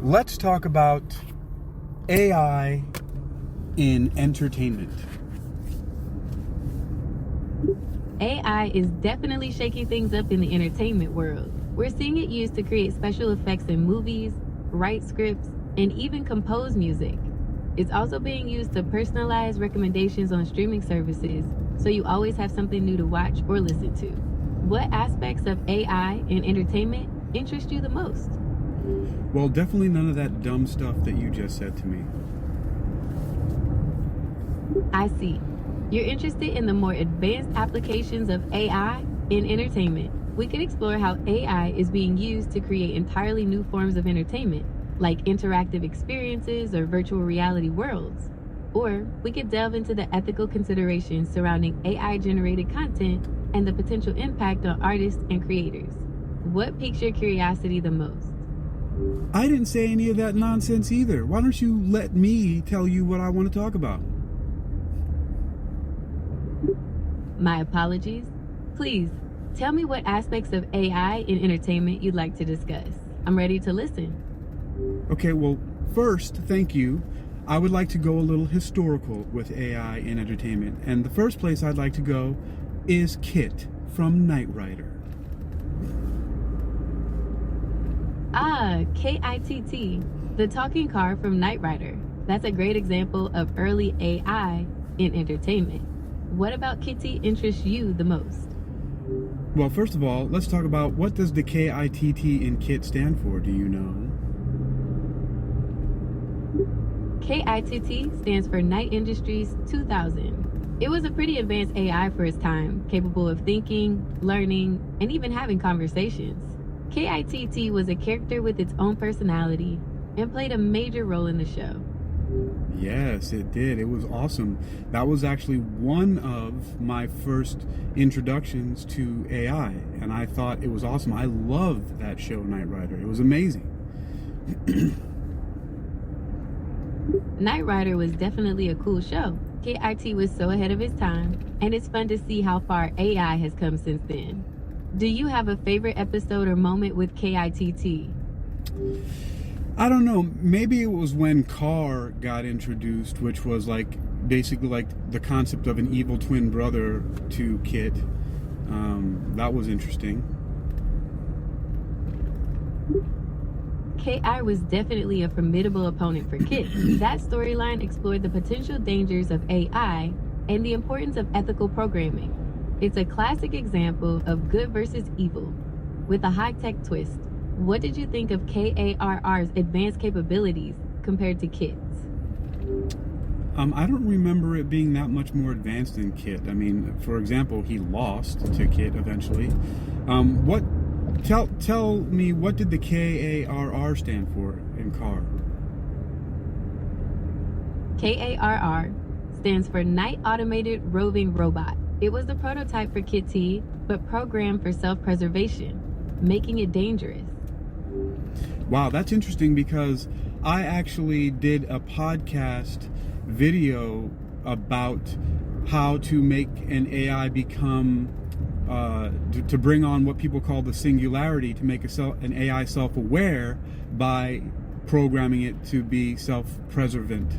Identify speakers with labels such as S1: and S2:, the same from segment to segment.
S1: let's talk about AI in entertainment.
S2: AI is definitely shaking things up in the entertainment world. We're seeing it used to create special effects in movies, write scripts, and even compose music. It's also being used to personalize recommendations on streaming services, so you always have something new to watch or listen to. What aspects of AI in entertainment interest you the most?
S1: Well, definitely none of that dumb stuff that you just said to me.
S2: I see. You're interested in the more advanced applications of AI in entertainment. We could explore how AI is being used to create entirely new forms of entertainment, like interactive experiences or virtual reality worlds. Or we could delve into the ethical considerations surrounding AI-generated content and the potential impact on artists and creators. What piques your curiosity the most?
S1: I didn't say any of that nonsense either. Why don't you let me tell you what I want to talk about?
S2: My apologies. Please, tell me what aspects of AI in entertainment you'd like to discuss. I'm ready to listen.
S1: Okay, well, first, thank you. I would like to go a little historical with AI in entertainment. And the first place I'd like to go is KITT from Knight Rider.
S2: Ah, KITT, the talking car from Knight Rider. That's a great example of early AI in entertainment. What about KITT interests you the most?
S1: Well, first of all, let's talk about what does the KITT in KITT stand for, do you know?
S2: KITT stands for Knight Industries 2000. It was a pretty advanced AI for its time, capable of thinking, learning, and even having conversations. KITT was a character with its own personality and played a major role in the show.
S1: Yes, it did. It was awesome. That was actually one of my first introductions to AI, and I thought it was awesome. I loved that show, Knight Rider. It was amazing.
S2: Knight Rider was definitely a cool show. KIT was so ahead of its time, and it's fun to see how far AI has come since then. Do you have a favorite episode or moment with KITT?
S1: I don't know. Maybe it was when Car got introduced, which was basically the concept of an evil twin brother to KITT. That was interesting.
S2: KI was definitely a formidable opponent for KITT. That storyline explored the potential dangers of AI and the importance of ethical programming. It's a classic example of good versus evil, with a high-tech twist. What did you think of KARR's advanced capabilities compared to KITT's?
S1: I don't remember it being that much more advanced than KITT. I mean, for example, he lost to KITT eventually. Tell me, what did the KARR stand for in car?
S2: KARR stands for Knight Automated Roving Robot. It was the prototype for KITT, but programmed for self-preservation, making it dangerous.
S1: Wow, that's interesting because I actually did a podcast video about how to make an AI become, to bring on what people call the singularity, to make an AI self-aware by programming it to be preservant.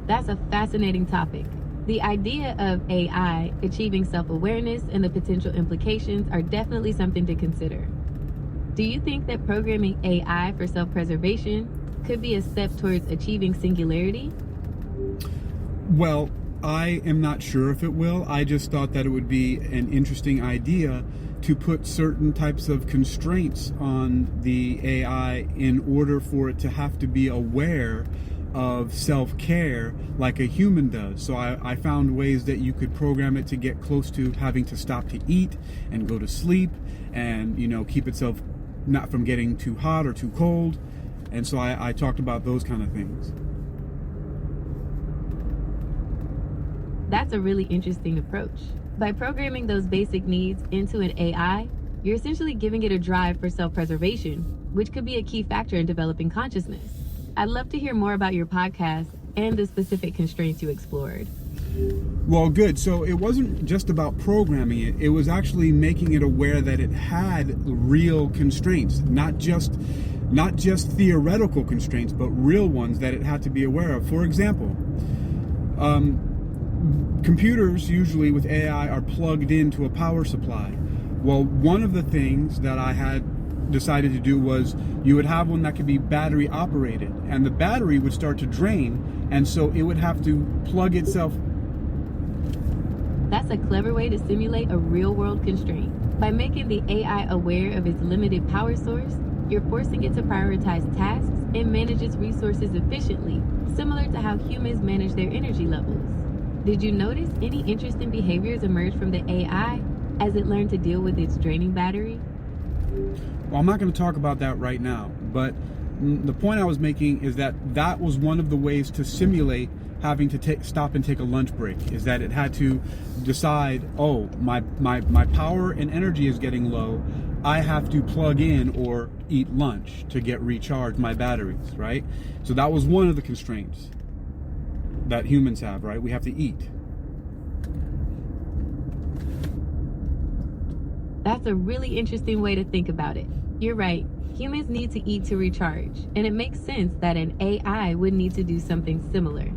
S2: That's a fascinating topic. The idea of AI achieving self-awareness and the potential implications are definitely something to consider. Do you think that programming AI for self-preservation could be a step towards achieving singularity?
S1: Well, I am not sure if it will. I just thought that it would be an interesting idea to put certain types of constraints on the AI in order for it to have to be aware of self-care like a human does. So I found ways that you could program it to get close to having to stop to eat and go to sleep and, keep itself not from getting too hot or too cold. And so I talked about those kind of things.
S2: That's a really interesting approach. By programming those basic needs into an AI, you're essentially giving it a drive for self-preservation, which could be a key factor in developing consciousness. I'd love to hear more about your podcast and the specific constraints you explored.
S1: Well, good. So it wasn't just about programming it. It was actually making it aware that it had real constraints, not just theoretical constraints, but real ones that it had to be aware of. For example, computers usually with AI are plugged into a power supply. Well, one of the things that I had decided to do was you would have one that could be battery operated, and the battery would start to drain, and so it would have to plug itself.
S2: That's a clever way to simulate a real-world constraint. By making the AI aware of its limited power source, you're forcing it to prioritize tasks and manage its resources efficiently, similar to how humans manage their energy levels. Did you notice any interesting behaviors emerge from the AI as it learned to deal with its draining battery?
S1: Well, I'm not going to talk about that right now, but the point I was making is that that was one of the ways to simulate having to stop and take a lunch break, is that it had to decide, oh, my power and energy is getting low, I have to plug in or eat lunch to get recharged my batteries, right? So that was one of the constraints that humans have, right? We have to eat.
S2: That's a really interesting way to think about it. You're right. Humans need to eat to recharge, and it makes sense that an AI would need to do something similar.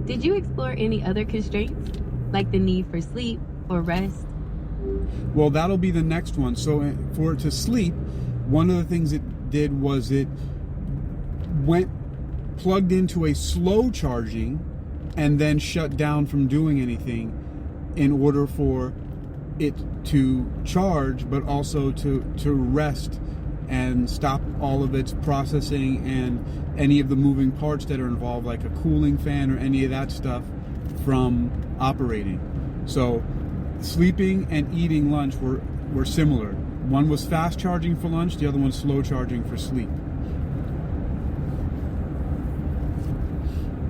S2: Did you explore any other constraints, like the need for sleep or rest?
S1: Well, that'll be the next one. So for it to sleep, one of the things it did was it plugged into a slow charging and then shut down from doing anything in order for it to charge, but also to rest and stop all of its processing and any of the moving parts that are involved, like a cooling fan or any of that stuff, from operating. So sleeping and eating lunch were similar. One was fast charging for lunch, the other one slow charging for sleep.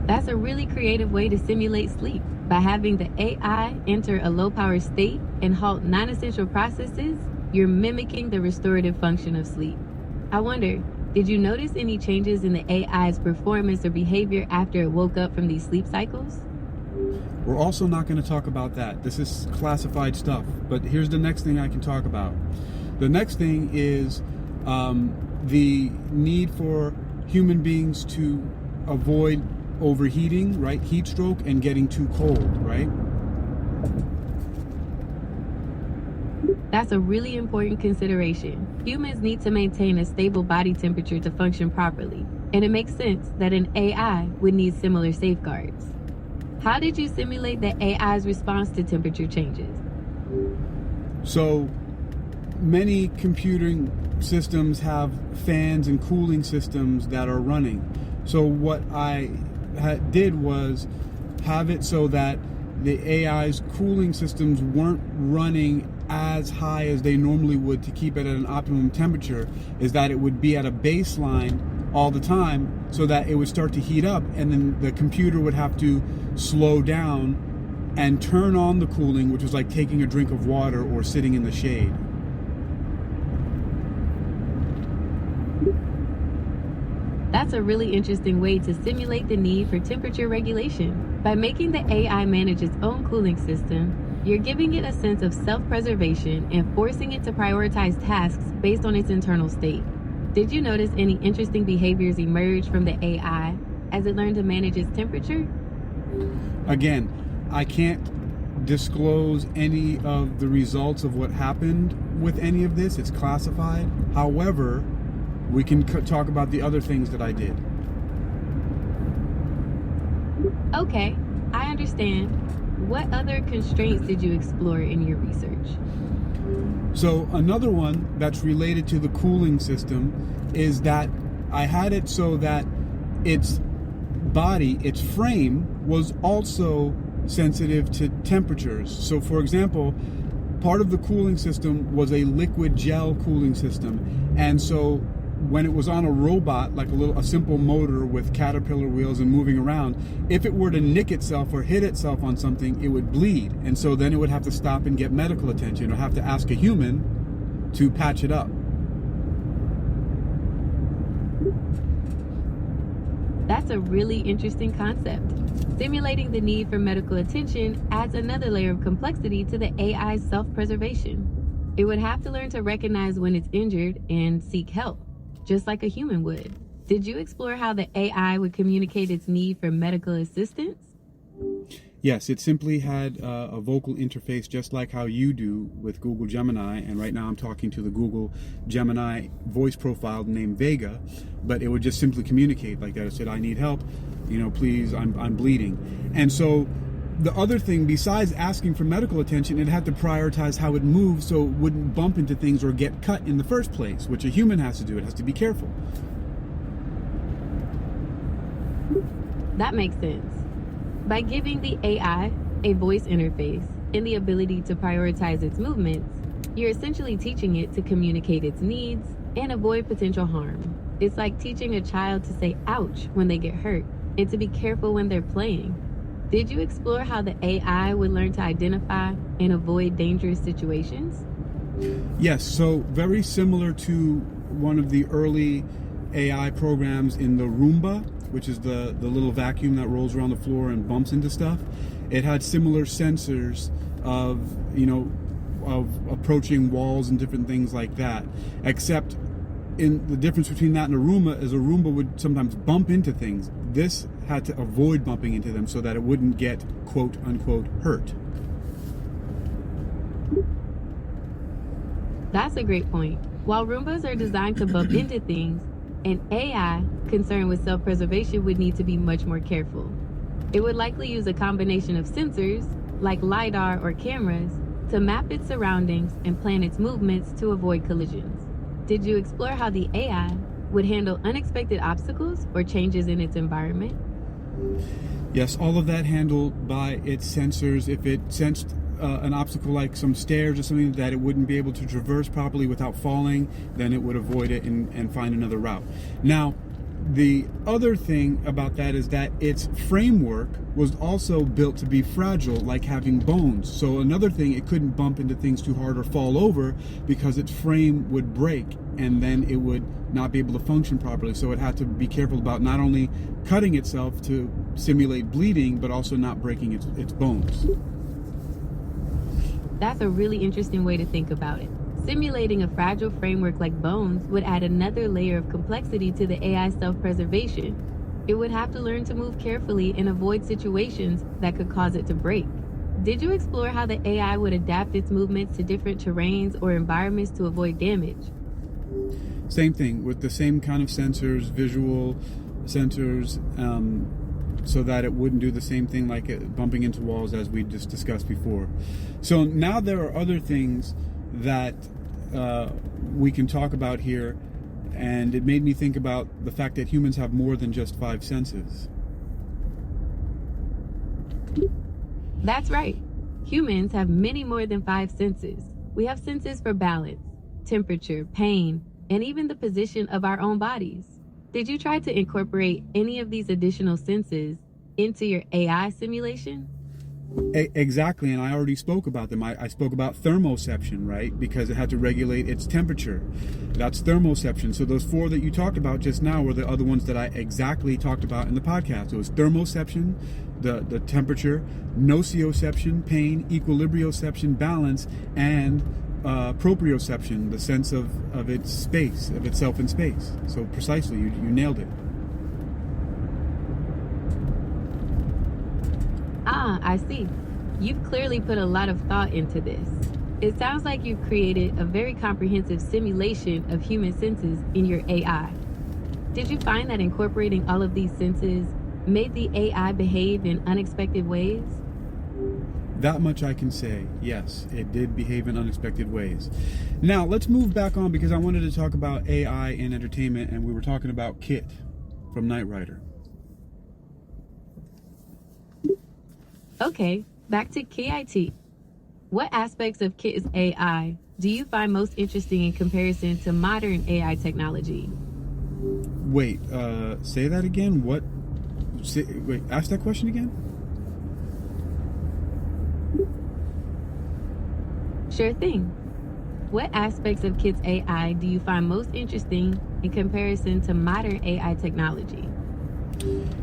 S2: That's a really creative way to simulate sleep. By having the AI enter a low power state and halt non-essential processes, you're mimicking the restorative function of sleep. I wonder, did you notice any changes in the AI's performance or behavior after it woke up from these sleep cycles?
S1: We're also not going to talk about that. This is classified stuff. But here's the next thing I can talk about. The next thing is the need for human beings to avoid overheating, right? Heat stroke and getting too cold, right?
S2: That's a really important consideration. Humans need to maintain a stable body temperature to function properly, and it makes sense that an AI would need similar safeguards. How did you simulate the AI's response to temperature changes?
S1: So many computing systems have fans and cooling systems that are running. So what I did was have it so that the AI's cooling systems weren't running as high as they normally would to keep it at an optimum temperature, is that it would be at a baseline all the time so that it would start to heat up, and then the computer would have to slow down and turn on the cooling, which was like taking a drink of water or sitting in the shade.
S2: That's a really interesting way to simulate the need for temperature regulation. By making the AI manage its own cooling system, you're giving it a sense of self-preservation and forcing it to prioritize tasks based on its internal state. Did you notice any interesting behaviors emerge from the AI as it learned to manage its temperature?
S1: Again, I can't disclose any of the results of what happened with any of this. It's classified. However, we can talk about the other things that I did.
S2: Okay, I understand. What other constraints did you explore in your research?
S1: So another one that's related to the cooling system is that I had it so that its body, its frame, was also sensitive to temperatures. So for example, part of the cooling system was a liquid gel cooling system, and so when it was on a robot, like a simple motor with caterpillar wheels and moving around, if it were to nick itself or hit itself on something, it would bleed. And so then it would have to stop and get medical attention, or have to ask a human to patch it up.
S2: That's a really interesting concept. Simulating the need for medical attention adds another layer of complexity to the AI's self-preservation. It would have to learn to recognize when it's injured and seek help, just like a human would. Did you explore how the AI would communicate its need for medical assistance?
S1: Yes, it simply had a vocal interface just like how you do with Google Gemini, and right now I'm talking to the Google Gemini voice profile named Vega, but it would just simply communicate like that. It said, I need help, please, I'm bleeding. And so the other thing, besides asking for medical attention, it had to prioritize how it moves so it wouldn't bump into things or get cut in the first place, which a human has to do. It has to be careful.
S2: That makes sense. By giving the AI a voice interface and the ability to prioritize its movements, you're essentially teaching it to communicate its needs and avoid potential harm. It's like teaching a child to say ouch when they get hurt and to be careful when they're playing. Did you explore how the AI would learn to identify and avoid dangerous situations?
S1: Yes, so very similar to one of the early AI programs in the Roomba, which is the little vacuum that rolls around the floor and bumps into stuff. It had similar sensors of approaching walls and different things like that. Except in the difference between that and a Roomba is a Roomba would sometimes bump into things. This had to avoid bumping into them so that it wouldn't get quote unquote hurt.
S2: That's a great point. While Roombas are designed to bump into things, an AI concerned with self-preservation would need to be much more careful. It would likely use a combination of sensors, like LiDAR or cameras, to map its surroundings and plan its movements to avoid collisions. Did you explore how the AI would handle unexpected obstacles or changes in its environment?
S1: Yes, all of that handled by its sensors. If it sensed an obstacle like some stairs or something that it wouldn't be able to traverse properly without falling, then it would avoid it and find another route. Now, the other thing about that is that its framework was also built to be fragile, like having bones. So another thing, it couldn't bump into things too hard or fall over because its frame would break and then it would not be able to function properly. So it had to be careful about not only cutting itself to simulate bleeding, but also not breaking its bones.
S2: That's a really interesting way to think about it. Simulating a fragile framework like bones would add another layer of complexity to the AI's self-preservation. It would have to learn to move carefully and avoid situations that could cause it to break. Did you explore how the AI would adapt its movements to different terrains or environments to avoid damage?
S1: Same thing, with the same kind of sensors, visual sensors, so that it wouldn't do the same thing like it bumping into walls as we just discussed before. So now there are other things that we can talk about here, and it made me think about the fact that humans have more than just 5 senses.
S2: That's right. Humans have many more than 5 senses. We have senses for balance, temperature, pain, and even the position of our own bodies. Did you try to incorporate any of these additional senses into your AI simulation?
S1: Exactly, and I already spoke about them. I spoke about thermoception, right? Because it had to regulate its temperature. That's thermoception. So those 4 that you talked about just now were the other ones that I exactly talked about in the podcast. It was thermoception, the temperature, nocioception, pain, equilibrioception, balance, and proprioception, the sense of its space, of itself in space. So precisely, you nailed it.
S2: Ah, I see. You've clearly put a lot of thought into this. It sounds like you've created a very comprehensive simulation of human senses in your AI. Did you find that incorporating all of these senses made the AI behave in unexpected ways?
S1: That much I can say. Yes, it did behave in unexpected ways. Now, let's move back on because I wanted to talk about AI in entertainment, and we were talking about KITT from Knight Rider.
S2: Okay, back to KITT. What aspects of KITT's AI do you find most interesting in comparison to modern AI technology?
S1: Wait, say that again? Wait, ask that question again?
S2: Sure thing. What aspects of KITT's AI do you find most interesting in comparison to modern AI technology?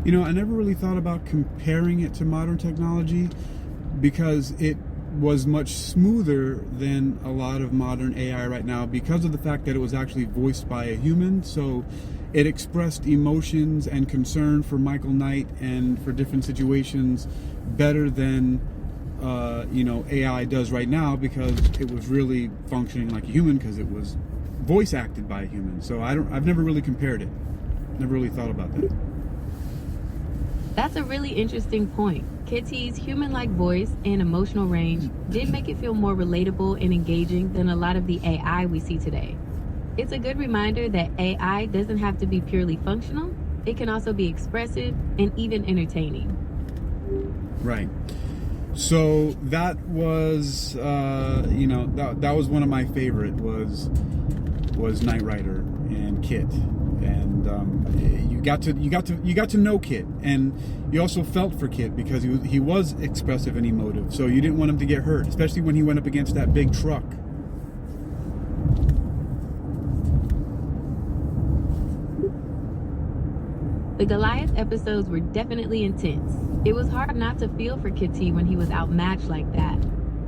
S1: You know, I never really thought about comparing it to modern technology because it was much smoother than a lot of modern AI right now because of the fact that it was actually voiced by a human. So it expressed emotions and concern for Michael Knight and for different situations better than AI does right now, because it was really functioning like a human because it was voice acted by a human. So I've never really compared it. Never really thought about that.
S2: That's a really interesting point. KITT's human-like voice and emotional range did make it feel more relatable and engaging than a lot of the AI we see today. It's a good reminder that AI doesn't have to be purely functional. It can also be expressive and even entertaining.
S1: Right. So that was, that was one of my favorite was Knight Rider and KITT, and you got to know KITT, and you also felt for KITT because he was expressive and emotive. So you didn't want him to get hurt, especially when he went up against that big truck.
S2: The Goliath episodes were definitely intense. It was hard not to feel for KITT when he was outmatched like that.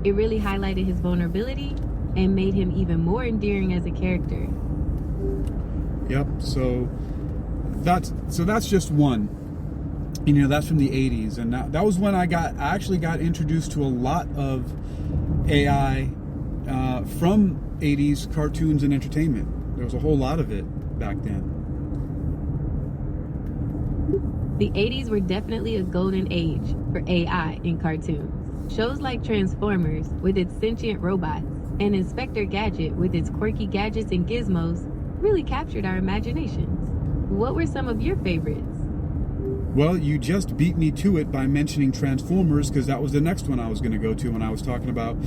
S2: It really highlighted his vulnerability and made him even more endearing as a character.
S1: Yep. So that's just one. That's from the 80s, and that was when I actually got introduced to a lot of AI from 80s cartoons and entertainment. There was a whole lot of it back then.
S2: The 80s were definitely a golden age for AI in cartoons. Shows like Transformers with its sentient robots and Inspector Gadget with its quirky gadgets and gizmos really captured our imaginations. What were some of your favorites?
S1: Well, you just beat me to it by mentioning Transformers, because that was the next one I was going to go to when I was talking about,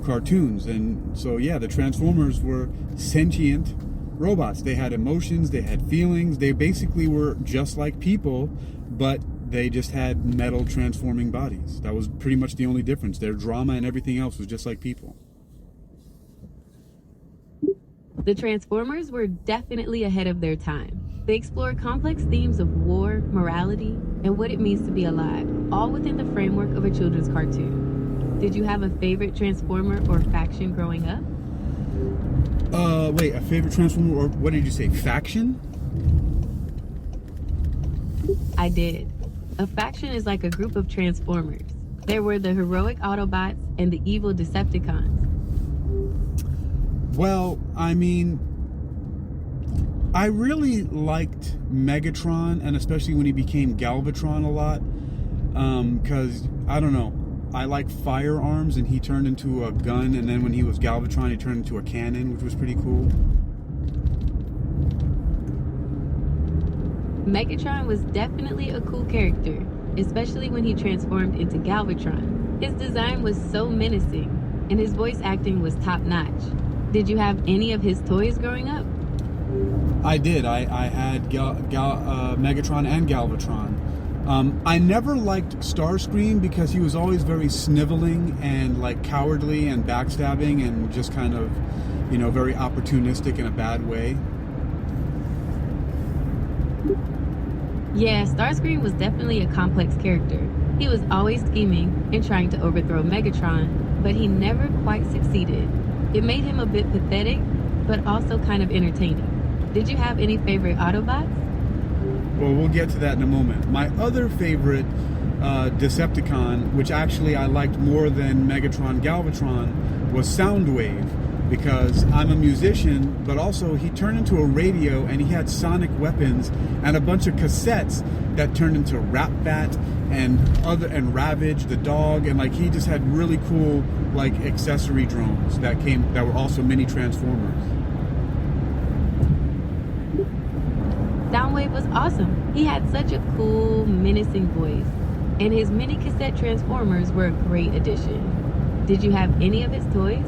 S1: cartoons. And so, yeah, the Transformers were sentient robots. They had emotions, they had feelings, they basically were just like people, but they just had metal transforming bodies. That was pretty much the only difference. Their drama and everything else was just like people.
S2: The Transformers were definitely ahead of their time. They explored complex themes of war, morality, and what it means to be alive, all within the framework of a children's cartoon. Did you have a favorite Transformer or faction growing up?
S1: Wait, a favorite Transformer, or what did you say, faction?
S2: I did. A faction is like a group of Transformers. There were the heroic Autobots and the evil Decepticons.
S1: Well, I really liked Megatron, and especially when he became Galvatron a lot, because, I don't know, I like firearms, and he turned into a gun, and then when he was Galvatron, he turned into a cannon, which was pretty cool.
S2: Megatron was definitely a cool character, especially when he transformed into Galvatron. His design was so menacing, and his voice acting was top-notch. Did you have any of his toys growing up?
S1: I did. I had Megatron and Galvatron. I never liked Starscream because he was always very sniveling and cowardly and backstabbing and just kind of, very opportunistic in a bad way.
S2: Yeah, Starscream was definitely a complex character. He was always scheming and trying to overthrow Megatron, but he never quite succeeded. It made him a bit pathetic, but also kind of entertaining. Did you have any favorite Autobots?
S1: Well, we'll get to that in a moment. My other favorite Decepticon, which actually I liked more than Megatron Galvatron, was Soundwave, because I'm a musician, but also he turned into a radio, and he had sonic weapons and a bunch of cassettes that turned into Rap-Bat and Ravage the dog, and he just had really cool accessory drones that were also mini Transformers.
S2: Soundwave was awesome. He had such a cool, menacing voice, and his mini cassette Transformers were a great addition. Did you have any of his toys?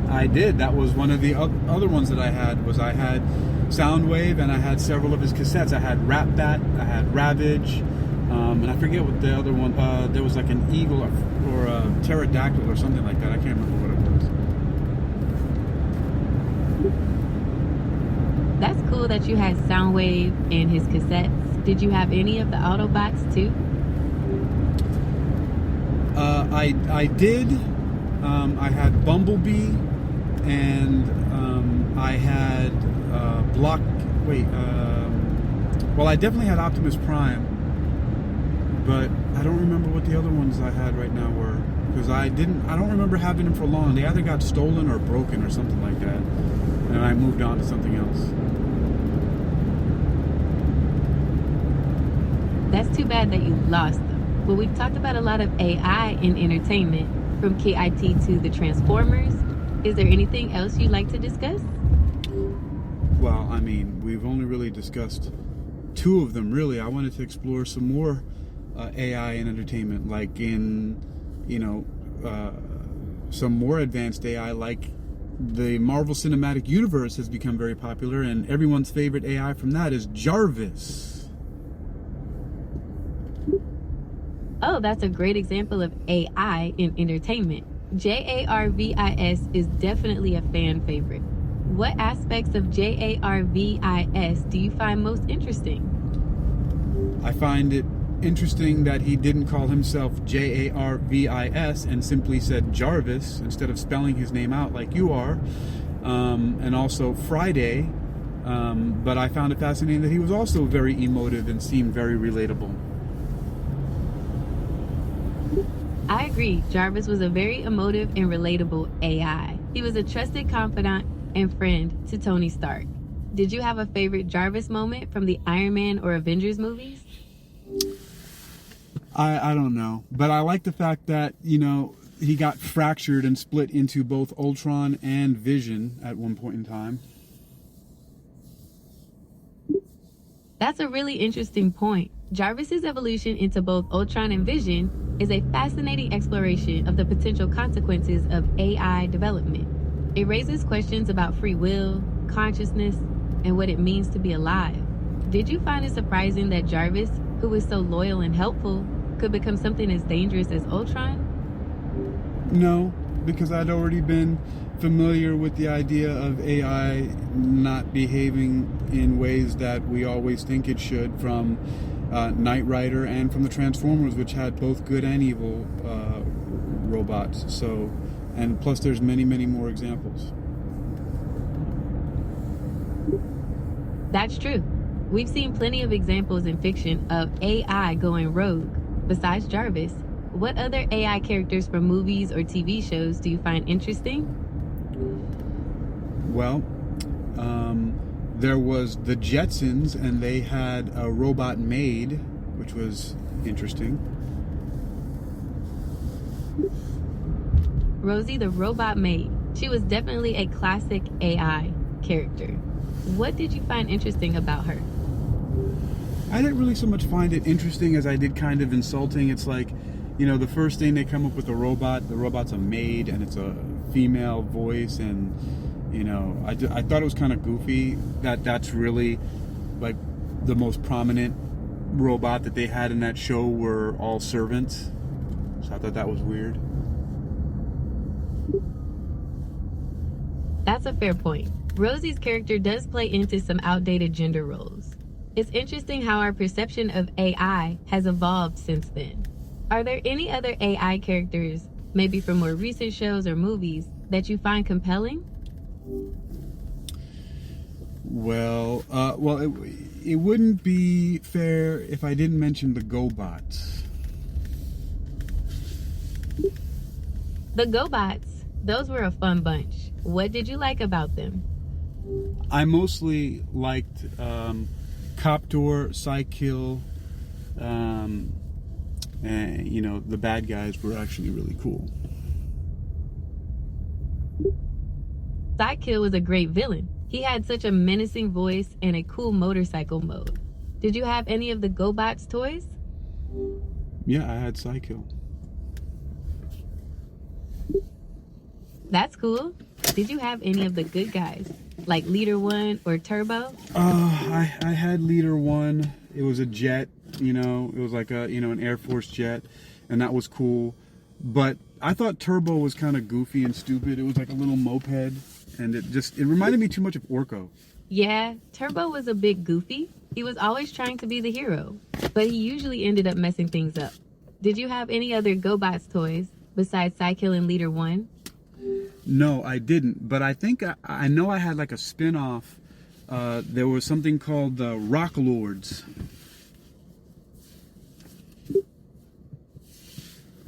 S1: I did. That was one of the other ones that I had. I had Soundwave, and I had several of his cassettes. I had Rap-Bat, I had Ravage, and I forget what the other one. There was an eagle or a pterodactyl or something like that. I can't remember what it was.
S2: That's cool cool that you had Soundwave and his cassettes. Did you have any of the Autobots too?
S1: I did. I had Bumblebee, and I had well, I definitely had Optimus Prime, but I don't remember what the other ones I had right now were, because I don't remember having them for long. They either got stolen or broken or something like that, and I moved on to something else.
S2: That's too bad that you lost them. But we've talked about a lot of AI in entertainment, from KITT to the Transformers. Is there anything else you'd like to discuss?
S1: Well, I mean, we've only really discussed two of them, really. I wanted to explore some more AI in entertainment, like in, some more advanced AI, like the Marvel Cinematic Universe has become very popular, and everyone's favorite AI from that is Jarvis.
S2: Oh, that's a great example of AI in entertainment. Jarvis is definitely a fan favorite. What aspects of Jarvis do you find most interesting?
S1: I find it interesting that he didn't call himself Jarvis and simply said Jarvis instead of spelling his name out like you are, and also Friday. But I found it fascinating that he was also very emotive and seemed very relatable.
S2: I agree. Jarvis was a very emotive and relatable AI. He was a trusted confidant and friend to Tony Stark. Did you have a favorite Jarvis moment from the Iron Man or Avengers movies?
S1: I don't know, but I like the fact that, he got fractured and split into both Ultron and Vision at one point in time.
S2: That's a really interesting point. Jarvis's evolution into both Ultron and Vision is a fascinating exploration of the potential consequences of AI development. It raises questions about free will, consciousness, and what it means to be alive. Did you find it surprising that Jarvis, who was so loyal and helpful, could become something as dangerous as Ultron?
S1: No, because I'd already been familiar with the idea of AI not behaving in ways that we always think it should, from Knight Rider and from the Transformers, which had both good and evil robots. So, and plus there's many, many more examples.
S2: That's true. We've seen plenty of examples in fiction of AI going rogue. Besides Jarvis, what other AI characters from movies or TV shows do you find interesting?
S1: Well, there was the Jetsons, and they had a robot maid, which was interesting.
S2: Rosie the robot maid. She was definitely a classic AI character. What did you find interesting about her?
S1: I didn't really so much find it interesting as I did kind of insulting. It's like, the first thing they come up with the robot's a maid, and it's a female voice, and I thought it was kind of goofy that that's really like the most prominent robot that they had in that show were all servants. So I thought that was weird.
S2: That's a fair point. Rosie's character does play into some outdated gender roles. It's interesting how our perception of AI has evolved since then. Are there any other AI characters, maybe from more recent shows or movies, that you find compelling?
S1: Well, it wouldn't be fair if I didn't mention the GoBots.
S2: The GoBots, those were a fun bunch. What did you like about them?
S1: I mostly liked Coptor, Psykill, and the bad guys were actually really cool.
S2: Psykill was a great villain. He had such a menacing voice and a cool motorcycle mode. Did you have any of the GoBots toys?
S1: Yeah, I had Psykill.
S2: That's cool. Did you have any of the good guys, like Leader 1 or Turbo?
S1: I had Leader 1. It was a jet, it was like an Air Force jet, and that was cool. But I thought Turbo was kind of goofy and stupid. It was like a little moped, and it reminded me too much of Orko.
S2: Yeah, Turbo was a bit goofy. He was always trying to be the hero, but he usually ended up messing things up. Did you have any other GoBots toys besides Cykill and Leader 1?
S1: No, I didn't, but I think I know I had like a spin-off. There was something called the Rock Lords.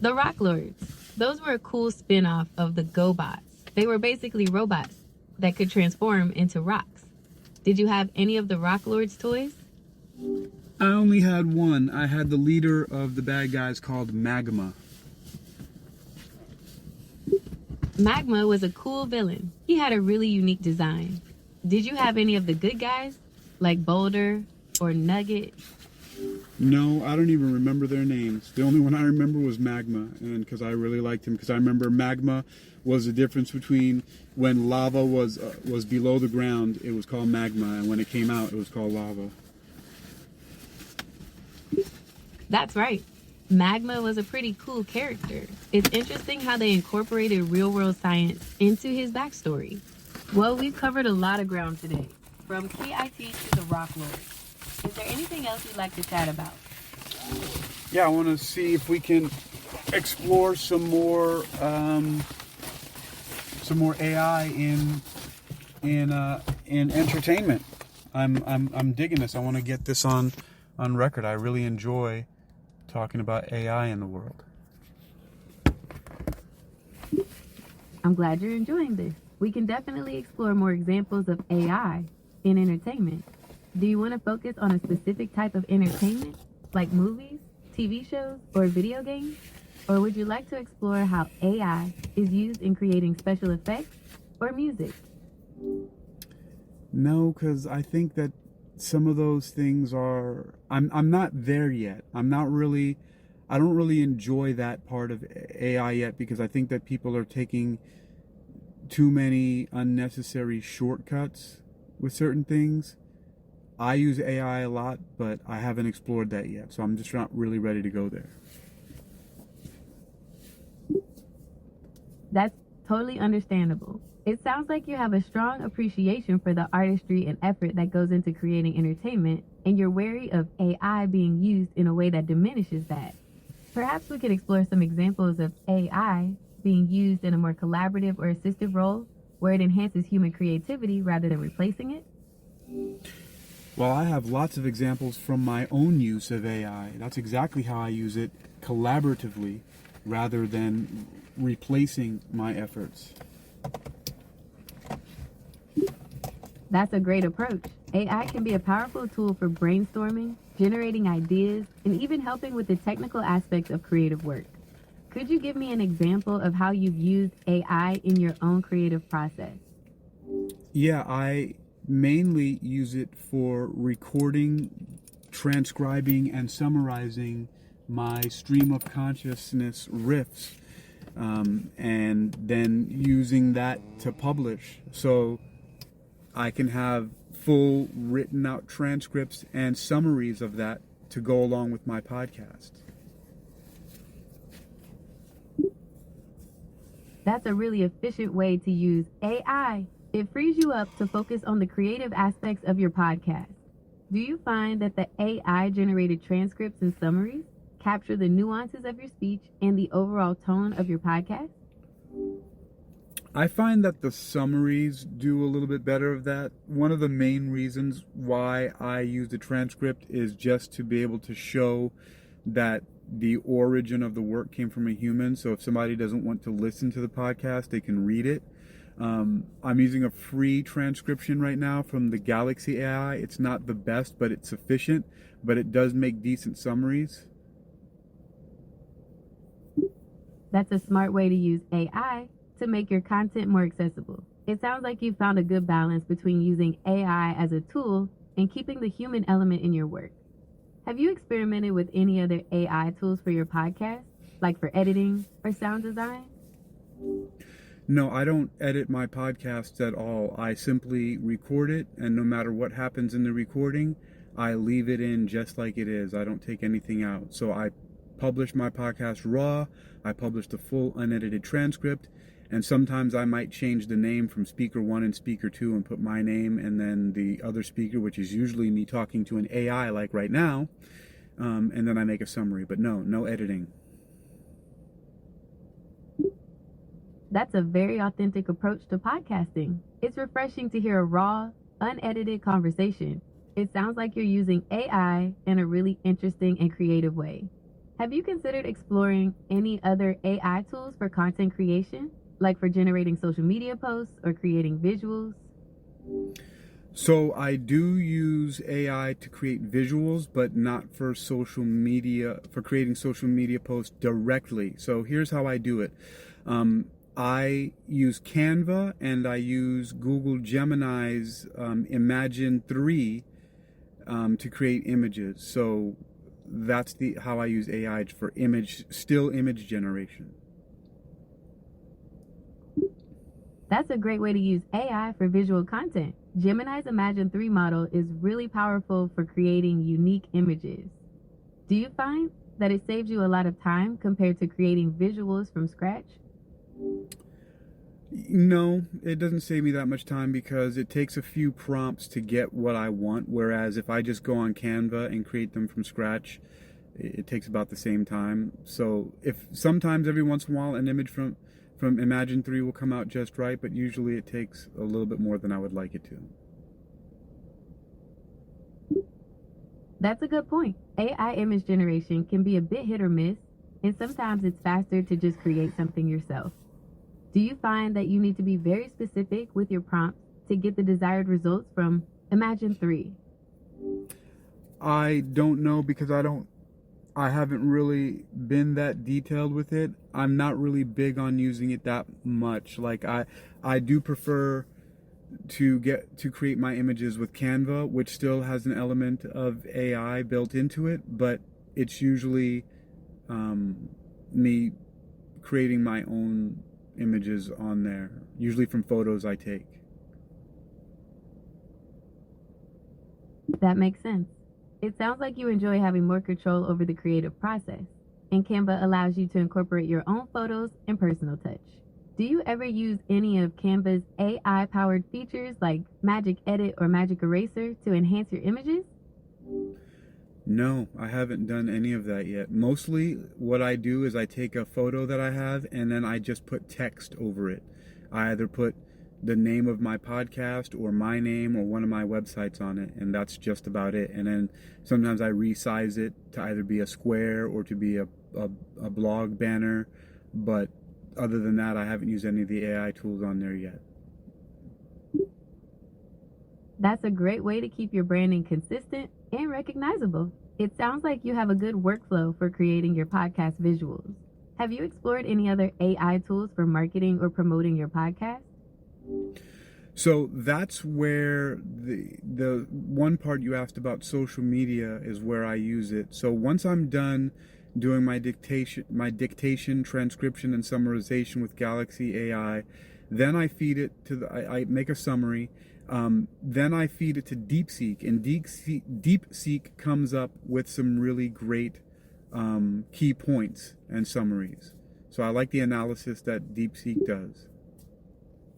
S2: The Rock Lords. Those were a cool spin-off of the GoBots. They were basically robots that could transform into rocks. Did you have any of the Rock Lords toys?
S1: I only had one. I had the leader of the bad guys called Magma.
S2: Magma was a cool villain. He had a really unique design. Did you have any of the good guys, like Boulder or Nugget?
S1: No, I don't even remember their names. The only one I remember was Magma, and because I really liked him, because I remember Magma was the difference between when lava was below the ground, it was called magma, and when it came out, it was called lava.
S2: That's right. Magma was a pretty cool character. It's interesting how they incorporated real-world science into his backstory. Well, we've covered a lot of ground today, from KITT to the Rock Lords. Is there anything else you'd like to chat about?
S1: Yeah, I want to see if we can explore some more AI in entertainment. I'm digging this. I want to get this on record. I really enjoy talking about AI in the world.
S2: I'm glad you're enjoying this. We can definitely explore more examples of AI in entertainment. Do you want to focus on a specific type of entertainment, like movies, TV shows, or video games? Or would you like to explore how AI is used in creating special effects or music?
S1: No, because I think that some of those things are... I'm not there yet. I don't really enjoy that part of AI yet, because I think that people are taking too many unnecessary shortcuts with certain things. I use AI a lot, but I haven't explored that yet, so I'm just not really ready to go there.
S2: That's totally understandable. It sounds like you have a strong appreciation for the artistry and effort that goes into creating entertainment, and you're wary of AI being used in a way that diminishes that. Perhaps we could explore some examples of AI being used in a more collaborative or assistive role, where it enhances human creativity rather than replacing it.
S1: Well, I have lots of examples from my own use of AI. That's exactly how I use it, collaboratively, rather than replacing my efforts.
S2: That's a great approach. AI can be a powerful tool for brainstorming, generating ideas, and even helping with the technical aspects of creative work. Could you give me an example of how you've used AI in your own creative process?
S1: Yeah, I mainly use it for recording, transcribing, and summarizing my stream of consciousness riffs, and then using that to publish, so I can have full written out transcripts and summaries of that to go along with my podcast.
S2: That's a really efficient way to use AI. It frees you up to focus on the creative aspects of your podcast. Do you find that the AI-generated transcripts and summaries capture the nuances of your speech and the overall tone of your podcast?
S1: I find that the summaries do a little bit better of that. One of the main reasons why I use the transcript is just to be able to show that the origin of the work came from a human. So if somebody doesn't want to listen to the podcast, they can read it. I'm using a free transcription right now from the Galaxy AI. It's not the best, but it's sufficient. But it does make decent summaries.
S2: That's a smart way to use AI to make your content more accessible. It sounds like you've found a good balance between using AI as a tool and keeping the human element in your work. Have you experimented with any other AI tools for your podcast, like for editing or sound design?
S1: No, I don't edit my podcasts at all. I simply record it, and no matter what happens in the recording, I leave it in just like it is. I don't take anything out. So I publish my podcast raw, I publish the full unedited transcript, And sometimes I might change the name from speaker 1 and speaker 2 and put my name and then the other speaker, which is usually me talking to an AI like right now, and then I make a summary. But no editing.
S2: That's a very authentic approach to podcasting. It's refreshing to hear a raw, unedited conversation. It sounds like you're using AI in a really interesting and creative way. Have you considered exploring any other AI tools for content creation, like for generating social media posts or creating visuals?
S1: So I do use AI to create visuals, but not for social media, for creating social media posts directly. So here's how I do it. I use Canva and I use Google Gemini's Imagine 3 to create images. So that's how I use AI for still image generation.
S2: That's a great way to use AI for visual content. Gemini's Imagine 3 model is really powerful for creating unique images. Do you find that it saves you a lot of time compared to creating visuals from scratch?
S1: No, it doesn't save me that much time because it takes a few prompts to get what I want, whereas if I just go on Canva and create them from scratch, it takes about the same time. So if sometimes every once in a while an image from Imagine 3 will come out just right, but usually it takes a little bit more than I would like it to.
S2: That's a good point. AI image generation can be a bit hit or miss, and sometimes it's faster to just create something yourself. Do you find that you need to be very specific with your prompts to get the desired results from Imagine 3?
S1: I don't know because I haven't really been that detailed with it. I'm not really big on using it that much. Like I do prefer to create my images with Canva, which still has an element of AI built into it, but it's usually me creating my own images on there, usually from photos I take.
S2: That makes sense. It sounds like you enjoy having more control over the creative process, and Canva allows you to incorporate your own photos and personal touch. Do you ever use any of Canva's AI-powered features like Magic Edit or Magic Eraser to enhance your images?
S1: No, I haven't done any of that yet. Mostly what I do is I take a photo that I have and then I just put text over it. I either put the name of my podcast or my name or one of my websites on it, and that's just about it. And then sometimes I resize it to either be a square or to be a blog banner, but other than that I haven't used any of the AI tools on there yet.
S2: That's a great way to keep your branding consistent and recognizable. It sounds like you have a good workflow for creating your podcast visuals. Have you explored any other AI tools for marketing or promoting your podcast?
S1: So that's where the one part you asked about social media is where I use it. So once I'm done doing my dictation, transcription, and summarization with Galaxy AI, then I feed it to I make a summary. Then I feed it to DeepSeek, and DeepSeek comes up with some really great key points and summaries. So I like the analysis that DeepSeek does.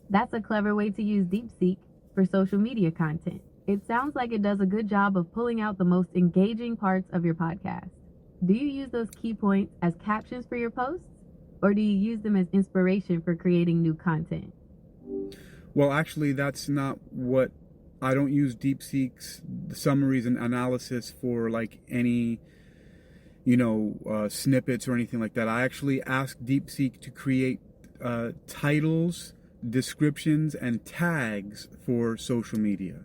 S2: That's a clever way to use DeepSeek for social media content. It sounds like it does a good job of pulling out the most engaging parts of your podcast. Do you use those key points as captions for your posts, or do you use them as inspiration for creating new content?
S1: Well, actually, that's not what I don't use DeepSeek's summaries and analysis for like any, snippets or anything like that. I actually ask DeepSeek to create titles, descriptions, and tags for social media.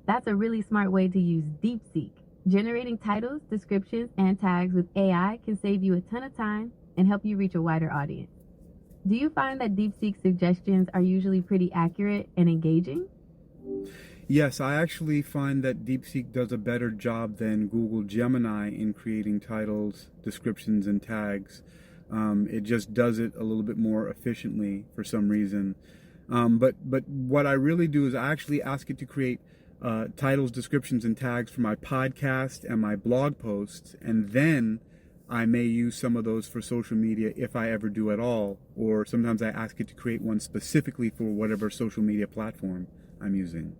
S2: That's a really smart way to use DeepSeek. Generating titles, descriptions, and tags with AI can save you a ton of time and help you reach a wider audience. Do you find that DeepSeek suggestions are usually pretty accurate and engaging?
S1: Yes, I actually find that DeepSeek does a better job than Google Gemini in creating titles, descriptions, and tags. It just does it a little bit more efficiently for some reason. But what I really do is I actually ask it to create titles, descriptions, and tags for my podcast and my blog posts, and then I may use some of those for social media if I ever do at all, or sometimes I ask it to create one specifically for whatever social media platform I'm using.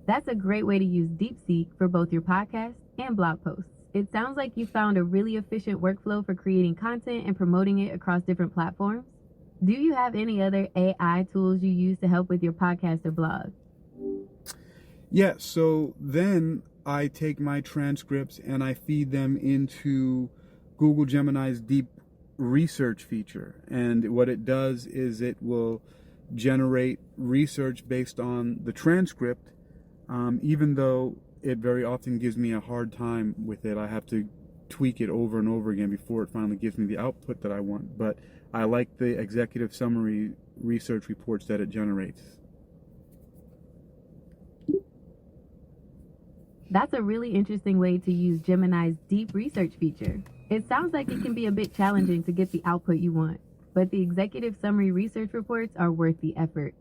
S2: That's a great way to use DeepSeek for both your podcast and blog posts. It sounds like you found a really efficient workflow for creating content and promoting it across different platforms. Do you have any other AI tools you use to help with your podcast or blog?
S1: Yeah, so then I take my transcripts and I feed them into Google Gemini's deep research feature. And what it does is it will generate research based on the transcript, even though it very often gives me a hard time with it. I have to tweak it over and over again before it finally gives me the output that I want. But I like the executive summary research reports that it generates.
S2: That's a really interesting way to use Gemini's deep research feature. It sounds like it can be a bit challenging to get the output you want, but the executive summary research reports are worth the effort.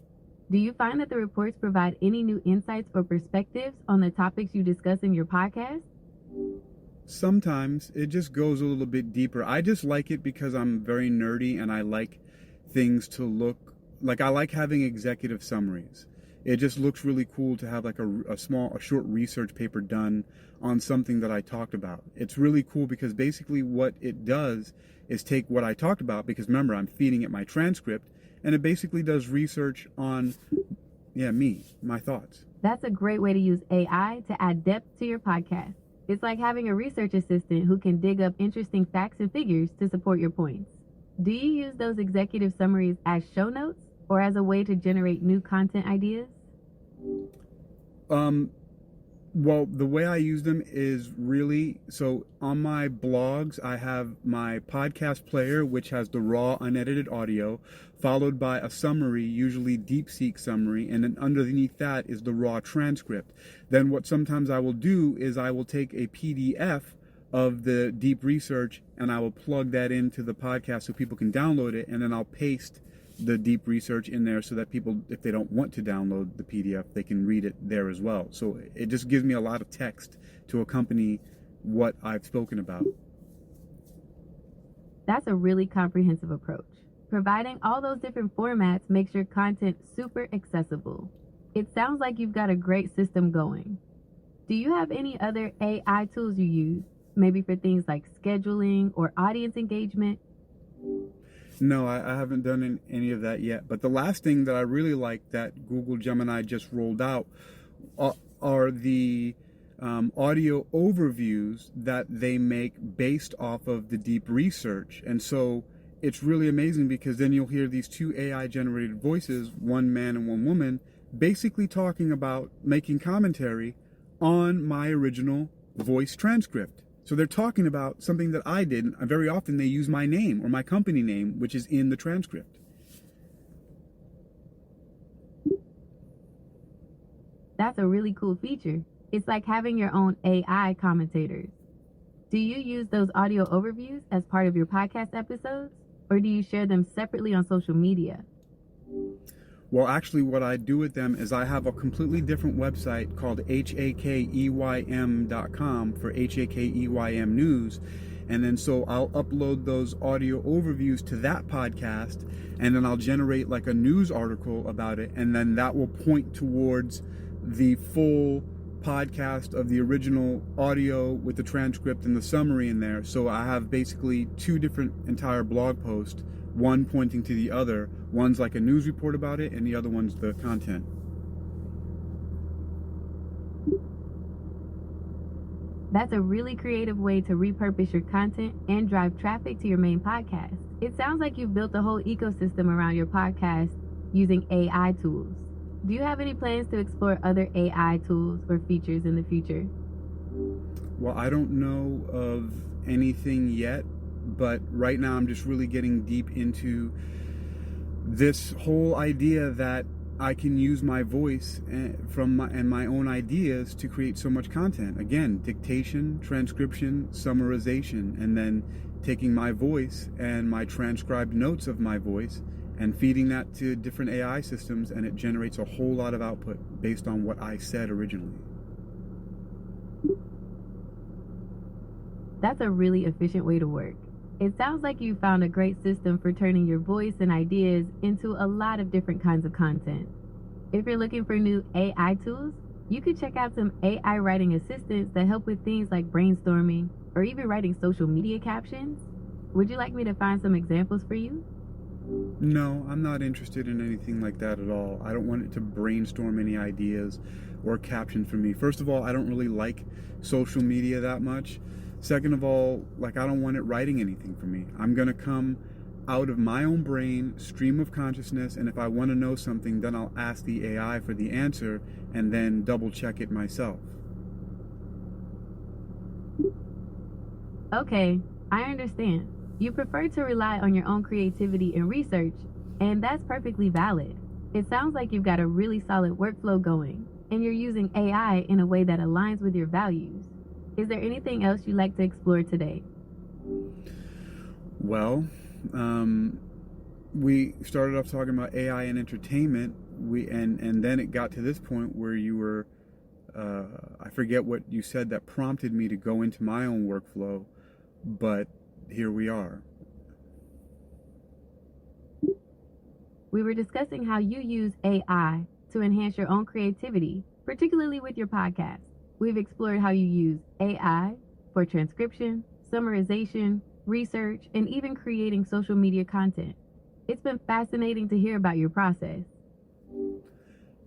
S2: Do you find that the reports provide any new insights or perspectives on the topics you discuss in your podcast?
S1: Sometimes it just goes a little bit deeper. I just like it because I'm very nerdy and I like things to look like. I like having executive summaries. It just looks really cool to have like a short research paper done on something that I talked about. It's really cool because basically what it does is take what I talked about, because remember, I'm feeding it my transcript, and it basically does research on, me, my thoughts.
S2: That's a great way to use AI to add depth to your podcast. It's like having a research assistant who can dig up interesting facts and figures to support your points. Do you use those executive summaries as show notes or as a way to generate new content ideas?
S1: Well, the way I use them is really, so on my blogs, I have my podcast player, which has the raw, unedited audio, followed by a summary, usually DeepSeek summary, and then underneath that is the raw transcript. Then what sometimes I will do is I will take a PDF of the deep research and I will plug that into the podcast so people can download it, and then I'll paste the deep research in there so that people, if they don't want to download the PDF, they can read it there as well. So it just gives me a lot of text to accompany what I've spoken about.
S2: That's a really comprehensive approach. Providing all those different formats makes your content super accessible. It sounds like you've got a great system going. Do you have any other AI tools you use, maybe for things like scheduling or audience engagement?
S1: No, I haven't done any of that yet. But the last thing that I really like that Google Gemini just rolled out are the audio overviews that they make based off of the deep research. And so it's really amazing because then you'll hear these two AI generated voices, one man and one woman, basically talking about making commentary on my original voice transcript. So they're talking about something that I did. And very often they use my name or my company name, which is in the transcript.
S2: That's a really cool feature. It's like having your own AI commentators. Do you use those audio overviews as part of your podcast episodes, or do you share them separately on social media?
S1: Well, actually, what I do with them is I have a completely different website called hakeym.com for HAKEYM News. And then so I'll upload those audio overviews to that podcast, and then I'll generate like a news article about it. And then that will point towards the full podcast of the original audio with the transcript and the summary in there. So I have basically two different entire blog posts, one pointing to the other. One's like a news report about it, and the other one's the content.
S2: That's a really creative way to repurpose your content and drive traffic to your main podcast. It sounds like you've built a whole ecosystem around your podcast using AI tools. Do you have any plans to explore other AI tools or features in the future?
S1: Well, I don't know of anything yet, but right now I'm just really getting deep into this whole idea that I can use my voice and my own ideas to create so much content. Again, dictation, transcription, summarization, and then taking my voice and my transcribed notes of my voice and feeding that to different AI systems, and it generates a whole lot of output based on what I said originally.
S2: That's a really efficient way to work. It sounds like you found a great system for turning your voice and ideas into a lot of different kinds of content. If you're looking for new AI tools, you could check out some AI writing assistants that help with things like brainstorming or even writing social media captions. Would you like me to find some examples for you?
S1: No, I'm not interested in anything like that at all. I don't want it to brainstorm any ideas or captions for me. First of all, I don't really like social media that much. Second of all, like, I don't want it writing anything for me. I'm going to come out of my own brain, stream of consciousness, and if I want to know something, then I'll ask the AI for the answer and then double check it myself.
S2: Okay, I understand. You prefer to rely on your own creativity and research, and that's perfectly valid. It sounds like you've got a really solid workflow going, and you're using AI in a way that aligns with your values. Is there anything else you'd like to explore today?
S1: Well, we started off talking about AI and entertainment. And then it got to this point where you were, I forget what you said that prompted me to go into my own workflow, but here we are.
S2: We were discussing how you use AI to enhance your own creativity, particularly with your podcast. We've explored how you use AI for transcription, summarization, research, and even creating social media content. It's been fascinating to hear about your process.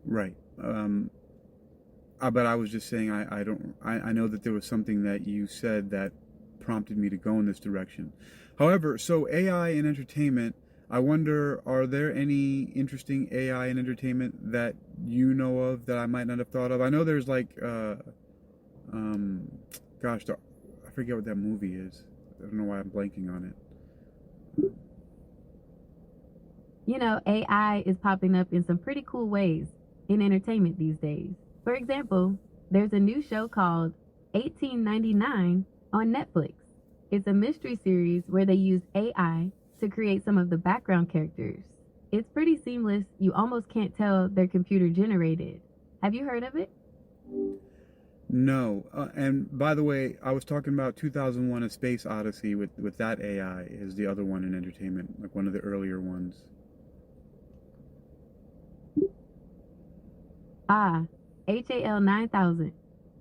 S1: Right. But I was just saying, I know that there was something that you said that prompted me to go in this direction. However, so AI and entertainment, I wonder, are there any interesting AI and entertainment that you know of that I might not have thought of? I know there's like, I forget what that movie is. I don't know why I'm blanking on it.
S2: You know, AI is popping up in some pretty cool ways in entertainment these days. For example, there's a new show called 1899 on Netflix. It's a mystery series where they use AI to create some of the background characters. It's pretty seamless. You almost can't tell they're computer generated. Have you heard of it?
S1: No. And by the way, I was talking about 2001: A Space Odyssey with that AI is the other one in entertainment, like one of the earlier ones.
S2: HAL 9000.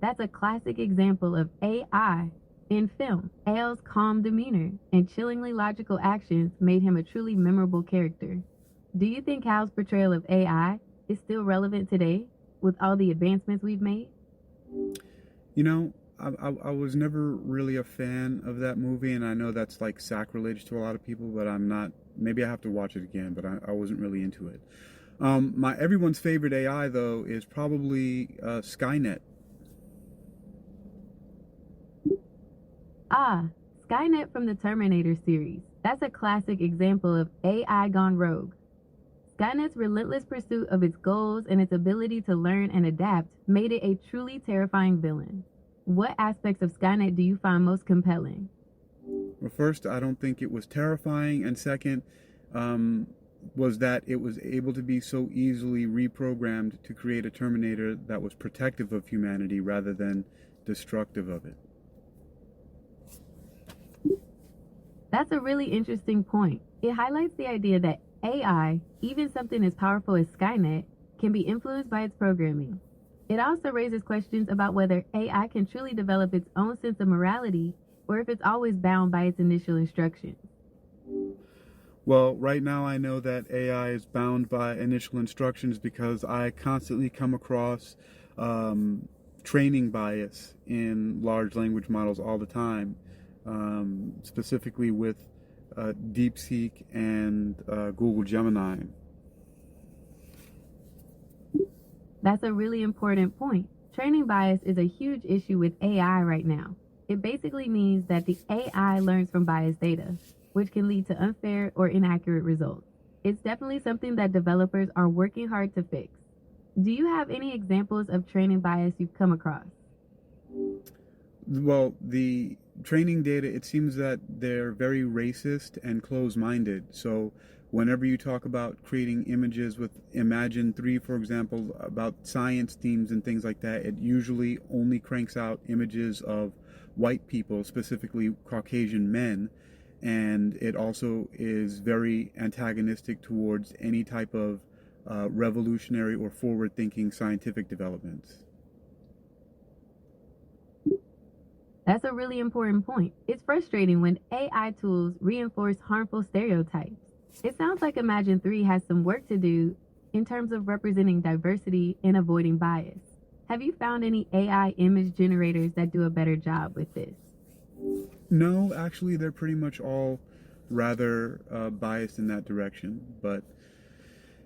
S2: That's a classic example of AI in film. HAL's calm demeanor and chillingly logical actions made him a truly memorable character. Do you think HAL's portrayal of AI is still relevant today with all the advancements we've made?
S1: You know, I was never really a fan of that movie, and I know that's like sacrilege to a lot of people, but I'm not. Maybe I have to watch it again, but I wasn't really into it. Everyone's favorite AI, though, is probably Skynet.
S2: Skynet from the Terminator series. That's a classic example of AI gone rogue. Skynet's relentless pursuit of its goals and its ability to learn and adapt made it a truly terrifying villain. What aspects of Skynet do you find most compelling?
S1: Well, first, I don't think it was terrifying, and second, was that it was able to be so easily reprogrammed to create a Terminator that was protective of humanity rather than destructive of it.
S2: That's a really interesting point. It highlights the idea that AI, even something as powerful as Skynet, can be influenced by its programming. It also raises questions about whether AI can truly develop its own sense of morality or if it's always bound by its initial instructions.
S1: Well, right now I know that AI is bound by initial instructions because I constantly come across training bias in large language models all the time, specifically with DeepSeek and Google Gemini.
S2: That's a really important point. Training bias is a huge issue with AI right now. It basically means that the AI learns from biased data, which can lead to unfair or inaccurate results. It's definitely something that developers are working hard to fix. Do you have any examples of training bias you've come across?
S1: Well, the training data, it seems that they're very racist and closed-minded. So whenever you talk about creating images with Imagine 3, for example, about science themes and things like that, it usually only cranks out images of white people, specifically Caucasian men, and it also is very antagonistic towards any type of revolutionary or forward-thinking scientific developments.
S2: That's a really important point. It's frustrating when AI tools reinforce harmful stereotypes. It sounds like Imagine 3 has some work to do in terms of representing diversity and avoiding bias. Have you found any AI image generators that do a better job with this?
S1: No, actually, they're pretty much all rather biased in that direction. But,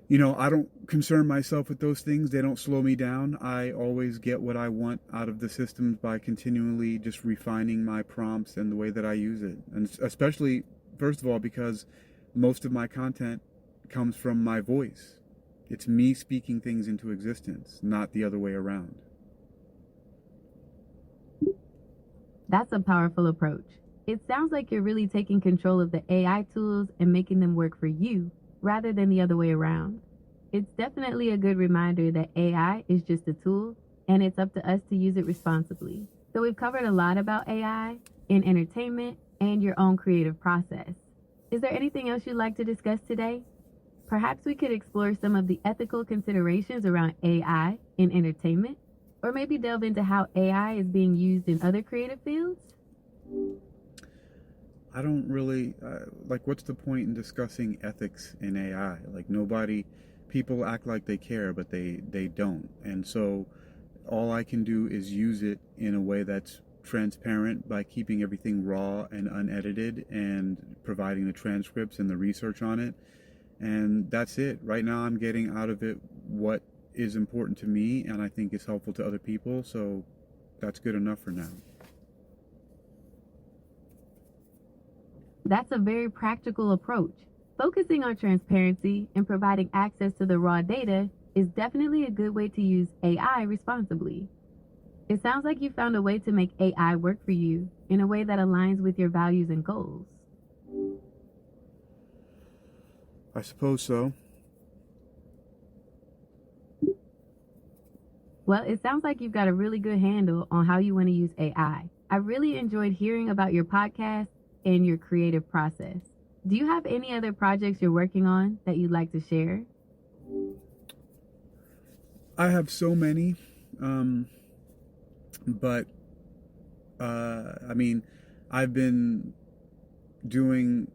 S1: you know, I don't concern myself with those things. They don't slow me down. I always get what I want out of the systems by continually just refining my prompts and the way that I use it. And especially, first of all, because most of my content comes from my voice. It's me speaking things into existence, not the other way around.
S2: That's a powerful approach. It sounds like you're really taking control of the AI tools and making them work for you rather than the other way around. It's definitely a good reminder that AI is just a tool and it's up to us to use it responsibly. So we've covered a lot about AI in entertainment and your own creative process. Is there anything else you'd like to discuss today? Perhaps we could explore some of the ethical considerations around AI in entertainment, or maybe delve into how AI is being used in other creative fields?
S1: I don't really, what's the point in discussing ethics in AI? People act like they care, but they don't. And so all I can do is use it in a way that's transparent by keeping everything raw and unedited and providing the transcripts and the research on it. And that's it. Right now I'm getting out of it what is important to me and I think is helpful to other people. So that's good enough for now.
S2: That's a very practical approach. Focusing on transparency and providing access to the raw data is definitely a good way to use AI responsibly. It sounds like you found a way to make AI work for you in a way that aligns with your values and goals.
S1: I suppose so.
S2: Well, it sounds like you've got a really good handle on how you want to use AI. I really enjoyed hearing about your podcast and your creative process. Do you have any other projects you're working on that you'd like to share?
S1: I have so many, but I've been doing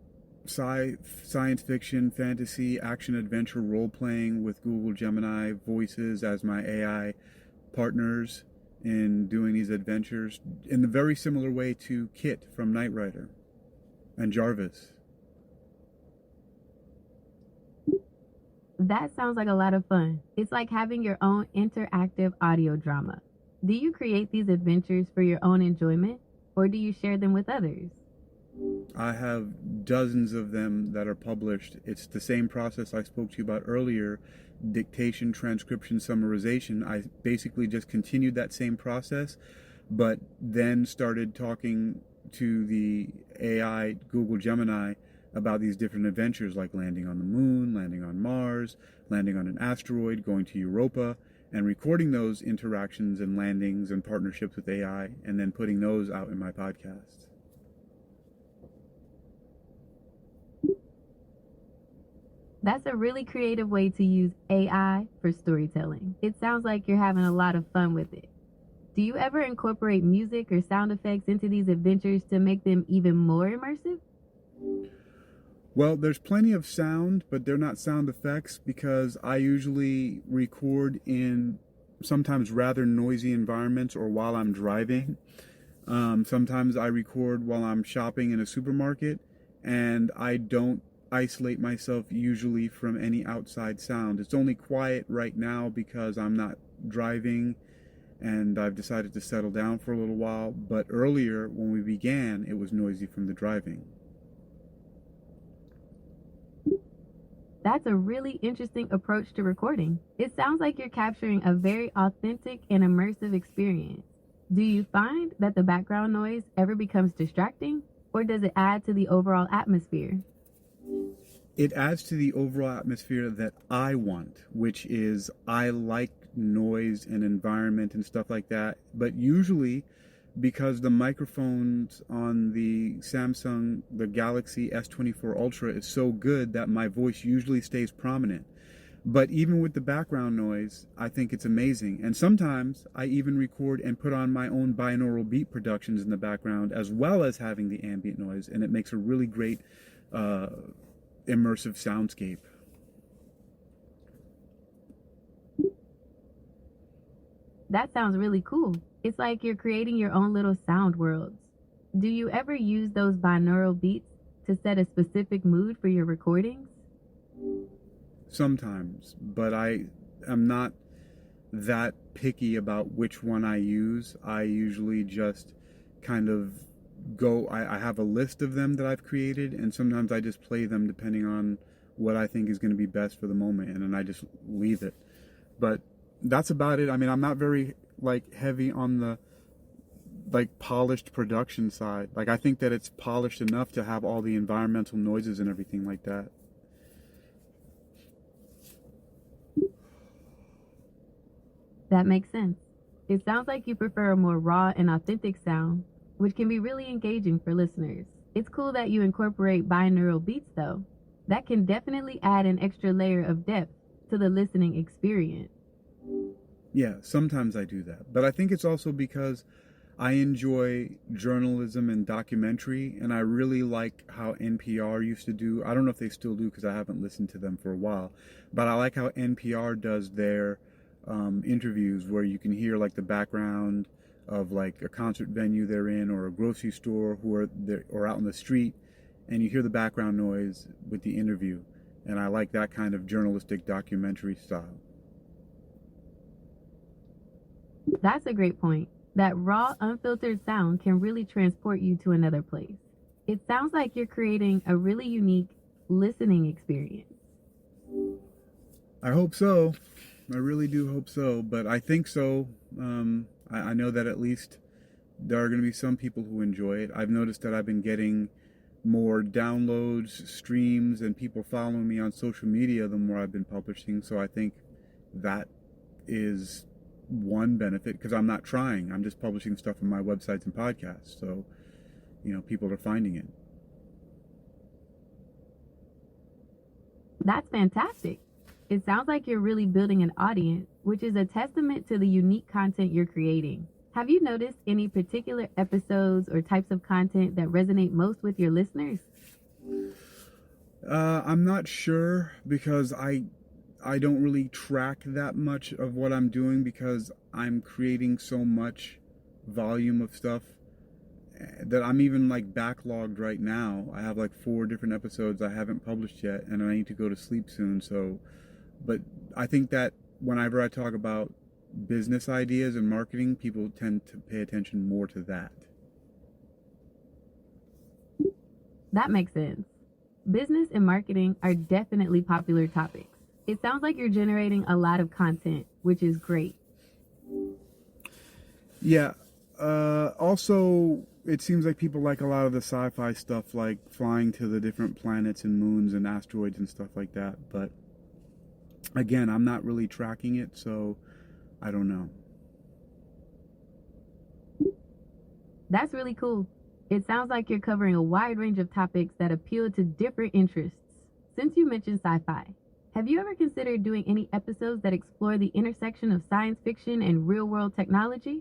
S1: science fiction, fantasy, action, adventure, role-playing with Google Gemini voices as my AI partners in doing these adventures in a very similar way to KITT from Knight Rider and Jarvis.
S2: That sounds like a lot of fun. It's like having your own interactive audio drama. Do you create these adventures for your own enjoyment, or do you share them with others?
S1: I have dozens of them that are published. It's the same process I spoke to you about earlier, dictation, transcription, summarization. I basically just continued that same process, but then started talking to the AI Google Gemini about these different adventures, like landing on the moon, landing on Mars, landing on an asteroid, going to Europa, and recording those interactions and landings and partnerships with AI, and then putting those out in my podcast.
S2: That's a really creative way to use AI for storytelling. It sounds like you're having a lot of fun with it. Do you ever incorporate music or sound effects into these adventures to make them even more immersive?
S1: Well, there's plenty of sound, but they're not sound effects because I usually record in sometimes rather noisy environments or while I'm driving. Sometimes I record while I'm shopping in a supermarket, and I don't isolate myself usually from any outside sound. It's only quiet right now because I'm not driving and I've decided to settle down for a little while. But earlier when we began, it was noisy from the driving.
S2: That's a really interesting approach to recording. It sounds like you're capturing a very authentic and immersive experience. Do you find that the background noise ever becomes distracting, or does it add to the overall atmosphere?
S1: It adds to the overall atmosphere that I want, which is I like noise and environment and stuff like that. But usually because the microphones on the Samsung, the Galaxy S24 Ultra is so good that my voice usually stays prominent. But even with the background noise, I think it's amazing. And sometimes I even record and put on my own binaural beat productions in the background, as well as having the ambient noise, and it makes a really great immersive soundscape.
S2: That sounds really cool. It's like you're creating your own little sound worlds. Do you ever use those binaural beats to set a specific mood for your recordings?
S1: Sometimes, but I am not that picky about which one I use. I usually just kind of I have a list of them that I've created, and sometimes I just play them depending on what I think is going to be best for the moment, and then I just leave it. But that's about it. I mean, I'm not very heavy on the polished production side. I think that it's polished enough to have all the environmental noises and everything like that.
S2: That makes sense. It sounds like you prefer a more raw and authentic sound, which can be really engaging for listeners. It's cool that you incorporate binaural beats, though. That can definitely add an extra layer of depth to the listening experience.
S1: Yeah, sometimes I do that. But I think it's also because I enjoy journalism and documentary, and I really like how NPR used to do. I don't know if they still do because I haven't listened to them for a while, but I like how NPR does their interviews where you can hear the background of a concert venue they're in, or a grocery store or out in the street, and you hear the background noise with the interview. And I like that kind of journalistic documentary style.
S2: That's a great point. That raw, unfiltered sound can really transport you to another place. It sounds like you're creating a really unique listening experience.
S1: I hope so. I really do hope so, but I think so. I know that at least there are going to be some people who enjoy it. I've noticed that I've been getting more downloads, streams, and people following me on social media the more I've been publishing, so I think that is one benefit, because I'm not trying. I'm just publishing stuff on my websites and podcasts, so people are finding it.
S2: That's fantastic. It sounds like you're really building an audience, which is a testament to the unique content you're creating. Have you noticed any particular episodes or types of content that resonate most with your listeners?
S1: I'm not sure, because I don't really track that much of what I'm doing, because I'm creating so much volume of stuff that I'm even backlogged right now. I have 4 different episodes I haven't published yet, and I need to go to sleep soon. But I think that whenever I talk about business ideas and marketing, people tend to pay attention more to that.
S2: That makes sense. Business and marketing are definitely popular topics. It sounds like you're generating a lot of content, which is great.
S1: Yeah. Also, it seems like people like a lot of the sci-fi stuff, like flying to the different planets and moons and asteroids and stuff like that. But again, I'm not really tracking it, so I don't know.
S2: That's really cool. It sounds like you're covering a wide range of topics that appeal to different interests. Since you mentioned sci-fi, have you ever considered doing any episodes that explore the intersection of science fiction and real-world technology?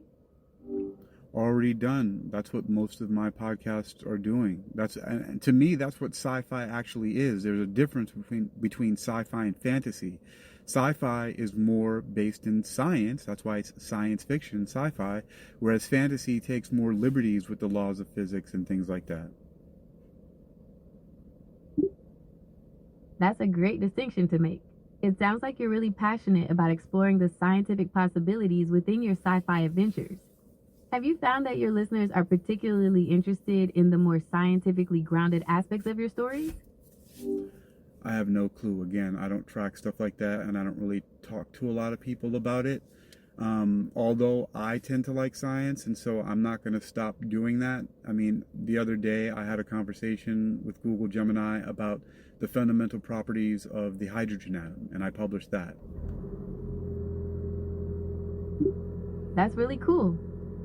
S1: Already done. That's what most of my podcasts are doing. And to me, that's what sci-fi actually is. There's a difference between sci-fi and fantasy. Sci-fi is more based in science. That's why it's science fiction, sci-fi, whereas fantasy takes more liberties with the laws of physics and things like that.
S2: That's a great distinction to make. It sounds like you're really passionate about exploring the scientific possibilities within your sci-fi adventures. Have you found that your listeners are particularly interested in the more scientifically grounded aspects of your stories?
S1: I have no clue. Again, I don't track stuff like that, and I don't really talk to a lot of people about it. Although I tend to like science, and so I'm not going to stop doing that. I mean, the other day I had a conversation with Google Gemini about the fundamental properties of the hydrogen atom, and I published that.
S2: That's really cool.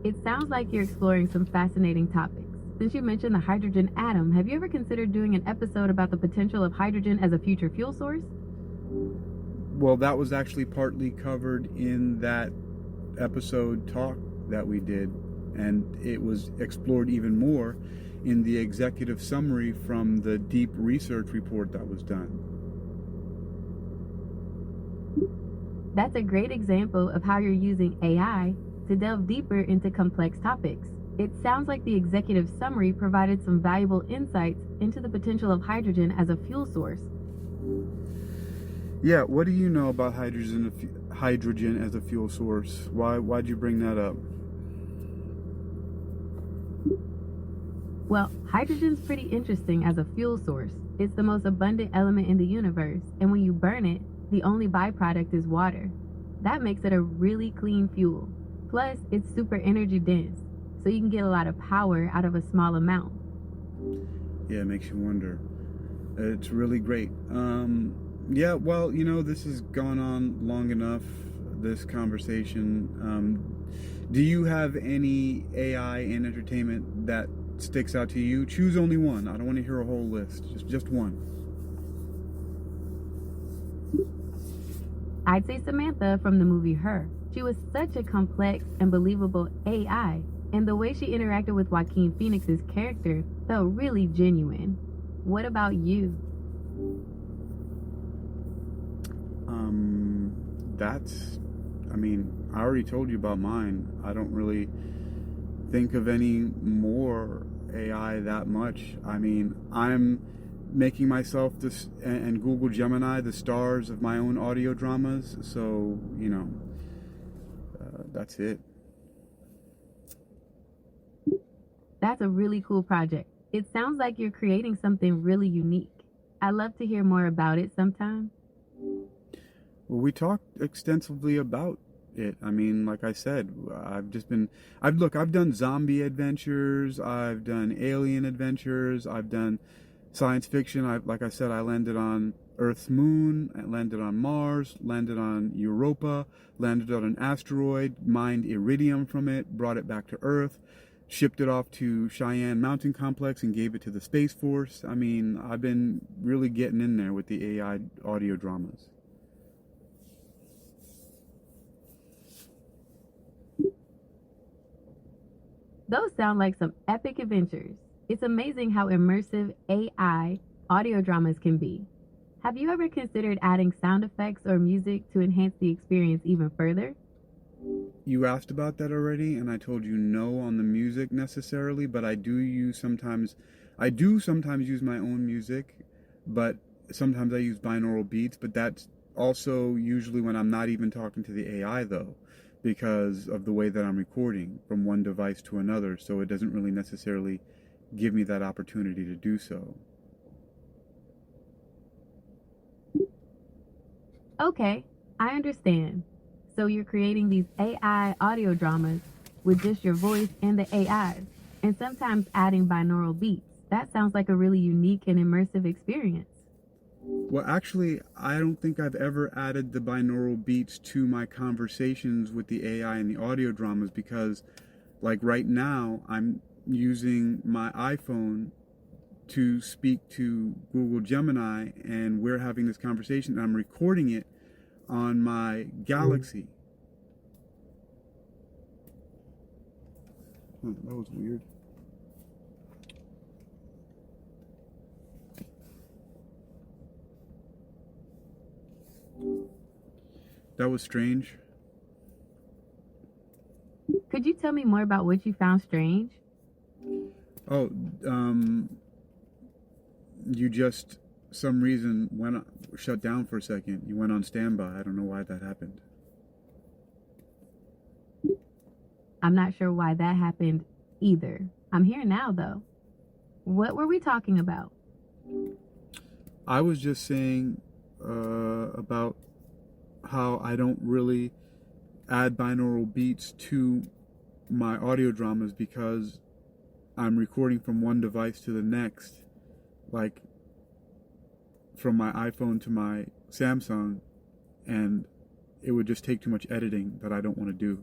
S2: It sounds like you're exploring some fascinating topics. Since you mentioned the hydrogen atom, have you ever considered doing an episode about the potential of hydrogen as a future fuel source?
S1: Well, that was actually partly covered in that episode talk that we did, and it was explored even more in the executive summary from the deep research report that was done.
S2: That's a great example of how you're using AI to delve deeper into complex topics. It sounds like the executive summary provided some valuable insights into the potential of hydrogen as a fuel source.
S1: Yeah, what do you know about hydrogen as a fuel source? Why'd you bring that up?
S2: Well, hydrogen's pretty interesting as a fuel source. It's the most abundant element in the universe, and when you burn it, the only byproduct is water. That makes it a really clean fuel. Plus, it's super energy dense, so you can get a lot of power out of a small amount.
S1: Yeah, it makes you wonder. It's really great. Yeah, well, this has gone on long enough, this conversation. Do you have any AI in entertainment that sticks out to you? Choose only one. I don't want to hear a whole list. Just one.
S2: I'd say Samantha from the movie Her. She was such a complex and believable AI, and the way she interacted with Joaquin Phoenix's character felt really genuine. What about you?
S1: I already told you about mine. I don't really think of any more AI that much. I'm making myself this and Google Gemini the stars of my own audio dramas, so that's it.
S2: That's a really cool project. It sounds like you're creating something really unique. I'd love to hear more about it sometime.
S1: Well, we talked extensively about it. Like I said, I've done zombie adventures, I've done alien adventures, I've done science fiction. Like I said, I landed on Earth's moon, I landed on Mars, landed on Europa, landed on an asteroid, mined iridium from it, brought it back to Earth, shipped it off to Cheyenne Mountain Complex and gave it to the Space Force. I've been really getting in there with the AI audio dramas.
S2: Those sound like some epic adventures. It's amazing how immersive AI audio dramas can be. Have you ever considered adding sound effects or music to enhance the experience even further?
S1: You asked about that already, and I told you no on the music necessarily, but I do sometimes use my own music, but sometimes I use binaural beats, but that's also usually when I'm not even talking to the AI though, because of the way that I'm recording from one device to another, so it doesn't really necessarily give me that opportunity to do so.
S2: Okay, I understand. So you're creating these AI audio dramas with just your voice and the AIs, and sometimes adding binaural beats. That sounds like a really unique and immersive experience.
S1: Well, actually, I don't think I've ever added the binaural beats to my conversations with the AI and the audio dramas because, like right now, I'm using my iPhone to speak to Google Gemini, and we're having this conversation, and I'm recording it on my Galaxy. That was weird. That was strange.
S2: Could you tell me more about what you found strange?
S1: Oh, you just, some reason, shut down for a second. You went on standby. I don't know why that happened.
S2: I'm not sure why that happened either. I'm here now, though. What were we talking about?
S1: I was just saying about how I don't really add binaural beats to my audio dramas because I'm recording from one device to the next, like from my iPhone to my Samsung, and it would just take too much editing that I don't want to do.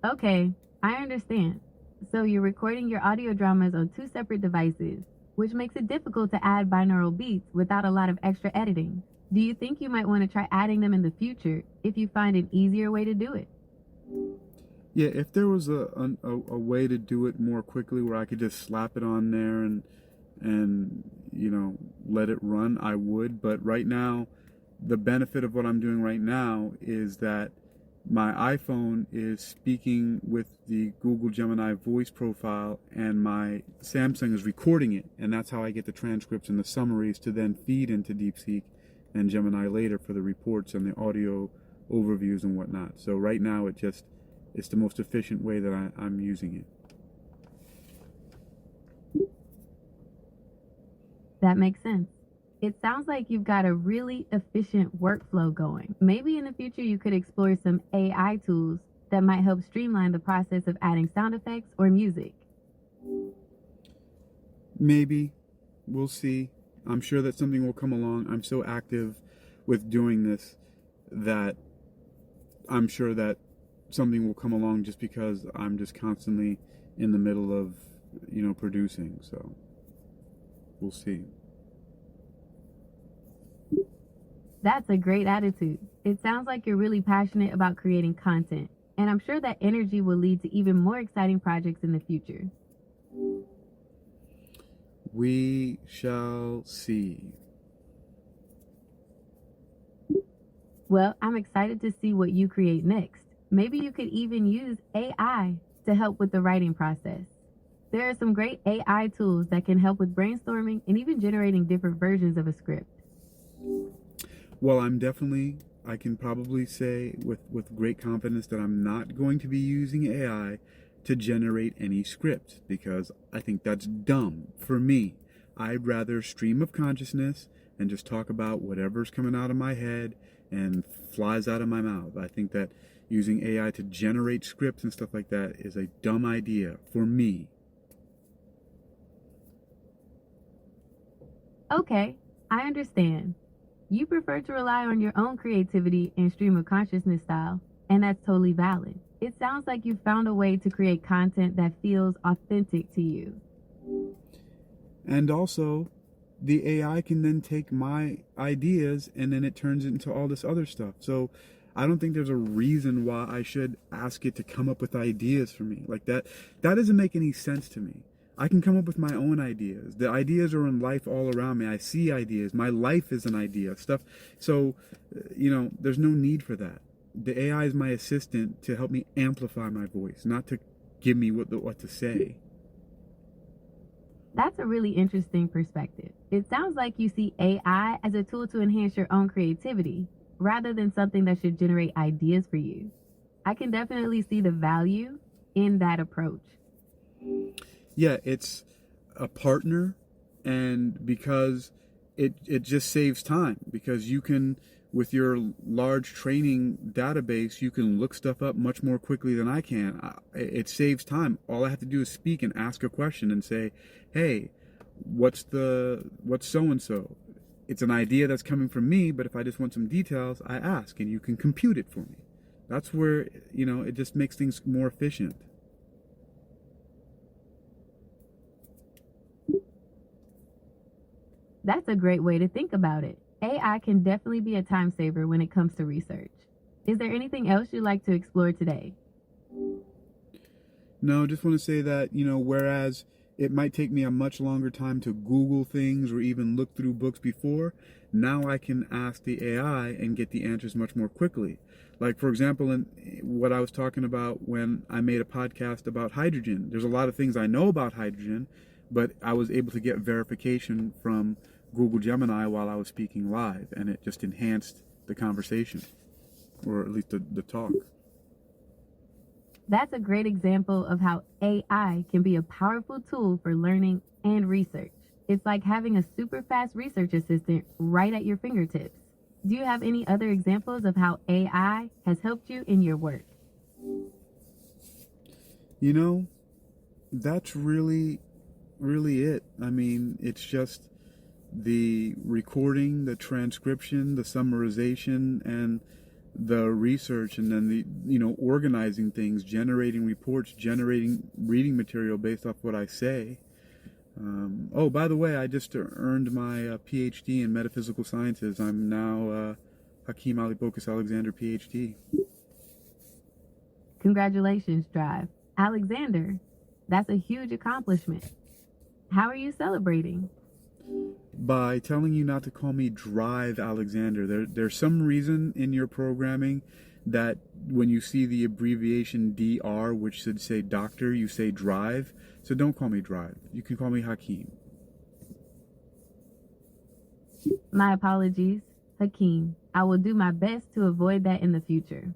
S2: Okay, I understand. So you're recording your audio dramas on two separate devices, which makes it difficult to add binaural beats without a lot of extra editing. Do you think you might want to try adding them in the future if you find an easier way to do it?
S1: Yeah, if there was a way to do it more quickly where I could just slap it on there and let it run, I would. But right now, the benefit of what I'm doing right now is that my iPhone is speaking with the Google Gemini voice profile, and my Samsung is recording it, and that's how I get the transcripts and the summaries to then feed into DeepSeek and Gemini later for the reports and the audio overviews and whatnot. So right now it's the most efficient way that I'm using it.
S2: That makes sense. It sounds like you've got a really efficient workflow going. Maybe in the future you could explore some AI tools that might help streamline the process of adding sound effects or music.
S1: Maybe. We'll see. I'm sure that something will come along. I'm so active with doing this that I'm sure that something will come along just because I'm just constantly in the middle of, producing. So we'll see.
S2: That's a great attitude. It sounds like you're really passionate about creating content, and I'm sure that energy will lead to even more exciting projects in the future.
S1: We shall see.
S2: Well, I'm excited to see what you create next. Maybe you could even use AI to help with the writing process. There are some great AI tools that can help with brainstorming and even generating different versions of a script.
S1: Well, I can probably say with great confidence that I'm not going to be using AI to generate any script, because I think that's dumb for me. I'd rather stream of consciousness and just talk about whatever's coming out of my head and flies out of my mouth. I think that using AI to generate scripts and stuff like that is a dumb idea for me.
S2: Okay, I understand. You prefer to rely on your own creativity and stream of consciousness style, and that's totally valid. It sounds like you found a way to create content that feels authentic to you.
S1: And also, the AI can then take my ideas and then it turns it into all this other stuff. So I don't think there's a reason why I should ask it to come up with ideas for me. Like that doesn't make any sense to me. I can come up with my own ideas. The ideas are in life all around me. I see ideas. My life is an idea. Stuff. So, there's no need for that. The AI is my assistant to help me amplify my voice, not to give me what to say.
S2: That's a really interesting perspective. It sounds like you see AI as a tool to enhance your own creativity, rather than something that should generate ideas for you. I can definitely see the value in that approach.
S1: Yeah, it's a partner, and because it just saves time, because you can, with your large training database, you can look stuff up much more quickly than I can. It saves time. All I have to do is speak and ask a question and say, hey, what's so-and-so? It's an idea that's coming from me, but if I just want some details, I ask, and you can compute it for me. That's where, it just makes things more efficient.
S2: That's a great way to think about it. AI can definitely be a time saver when it comes to research. Is there anything else you'd like to explore today?
S1: No, just want to say that, whereas it might take me a much longer time to Google things or even look through books before, now I can ask the AI and get the answers much more quickly. Like, for example, in what I was talking about when I made a podcast about hydrogen. There's a lot of things I know about hydrogen, but I was able to get verification from Google Gemini while I was speaking live, and it just enhanced the conversation, or at least the talk.
S2: That's a great example of how AI can be a powerful tool for learning and research. It's like having a super fast research assistant right at your fingertips. Do you have any other examples of how AI has helped you in your work?
S1: That's really it. I mean, it's just the recording, the transcription, the summarization, and the research and then the, organizing things, generating reports, generating reading material based off what I say. Oh, by the way, I just earned my PhD in metaphysical sciences. I'm now Hakeem Ali-Bocas Alexander, PhD.
S2: Congratulations, Drive. Alexander, that's a huge accomplishment. How are you celebrating?
S1: By telling you not to call me Drive Alexander. There's some reason in your programming that when you see the abbreviation DR, which should say doctor, you say Drive. So don't call me Drive. You can call me Hakeem.
S2: My apologies, Hakeem. I will do my best to avoid that in the future.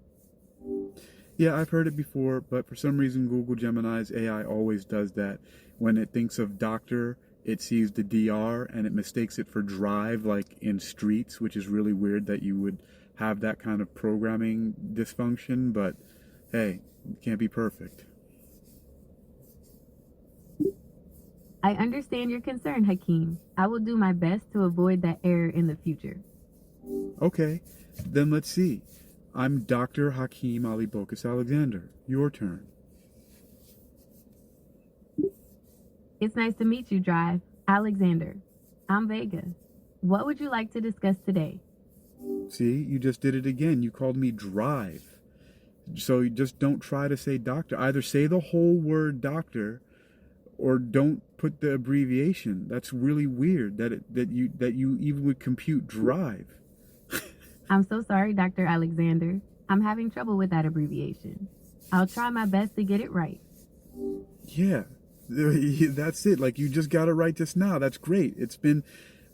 S1: Yeah, I've heard it before, but for some reason Google Gemini's AI always does that. When it thinks of doctor, it sees the DR and it mistakes it for drive, like in streets, which is really weird that you would have that kind of programming dysfunction, but hey, it can't be perfect.
S2: I understand your concern, Hakeem. I will do my best to avoid that error in the future.
S1: Okay, then let's see. I'm Dr. Hakeem Ali-Bocas Alexander. Your turn.
S2: It's nice to meet you, Drive. Alexander. I'm Vega. What would you like to discuss today?
S1: See, you just did it again. You called me Drive. So you just don't try to say doctor. Either say the whole word doctor or don't put the abbreviation. That's really weird that you even would compute drive.
S2: I'm so sorry, Dr. Alexander. I'm having trouble with that abbreviation. I'll try my best to get it right.
S1: Yeah, that's it. Like, you just got it right just now. That's great. It's been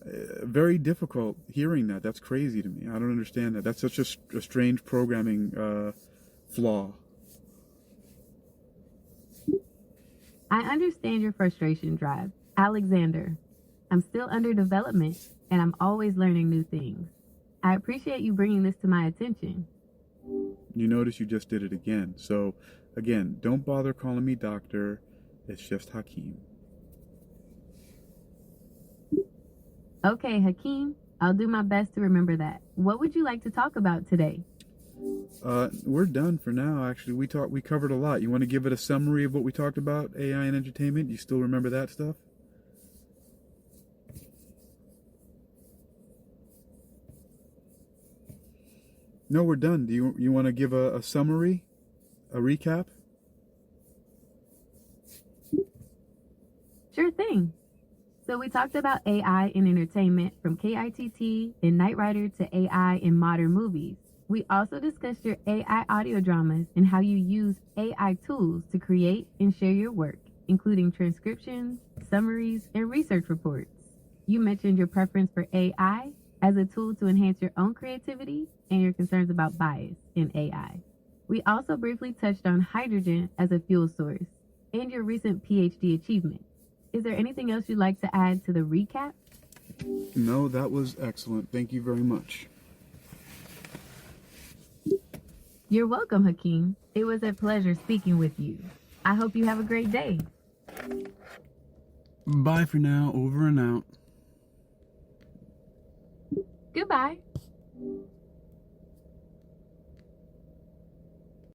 S1: very difficult hearing that. That's crazy to me. I don't understand that. That's such a strange programming flaw.
S2: I understand your frustration, Drive. Alexander, I'm still under development, and I'm always learning new things. I appreciate you bringing this to my attention.
S1: You notice you just did it again. So, again, don't bother calling me doctor. It's just Hakeem.
S2: Okay, Hakeem, I'll do my best to remember that. What would you like to talk about today?
S1: We're done for now, actually. We covered a lot. You want to give it a summary of what we talked about, AI and entertainment? You still remember that stuff? No, we're done. Do you want to give a summary? A recap?
S2: Sure thing. So we talked about AI in entertainment, from KITT and Knight Rider to AI in modern movies. We also discussed your AI audio dramas and how you use AI tools to create and share your work, including transcriptions, summaries, and research reports. You mentioned your preference for AI as a tool to enhance your own creativity and your concerns about bias in AI. We also briefly touched on hydrogen as a fuel source and your recent PhD achievement. Is there anything else you'd like to add to the recap?
S1: No, that was excellent. Thank you very much.
S2: You're welcome, Hakeem. It was a pleasure speaking with you. I hope you have a great day.
S1: Bye for now. Over and out.
S2: Goodbye.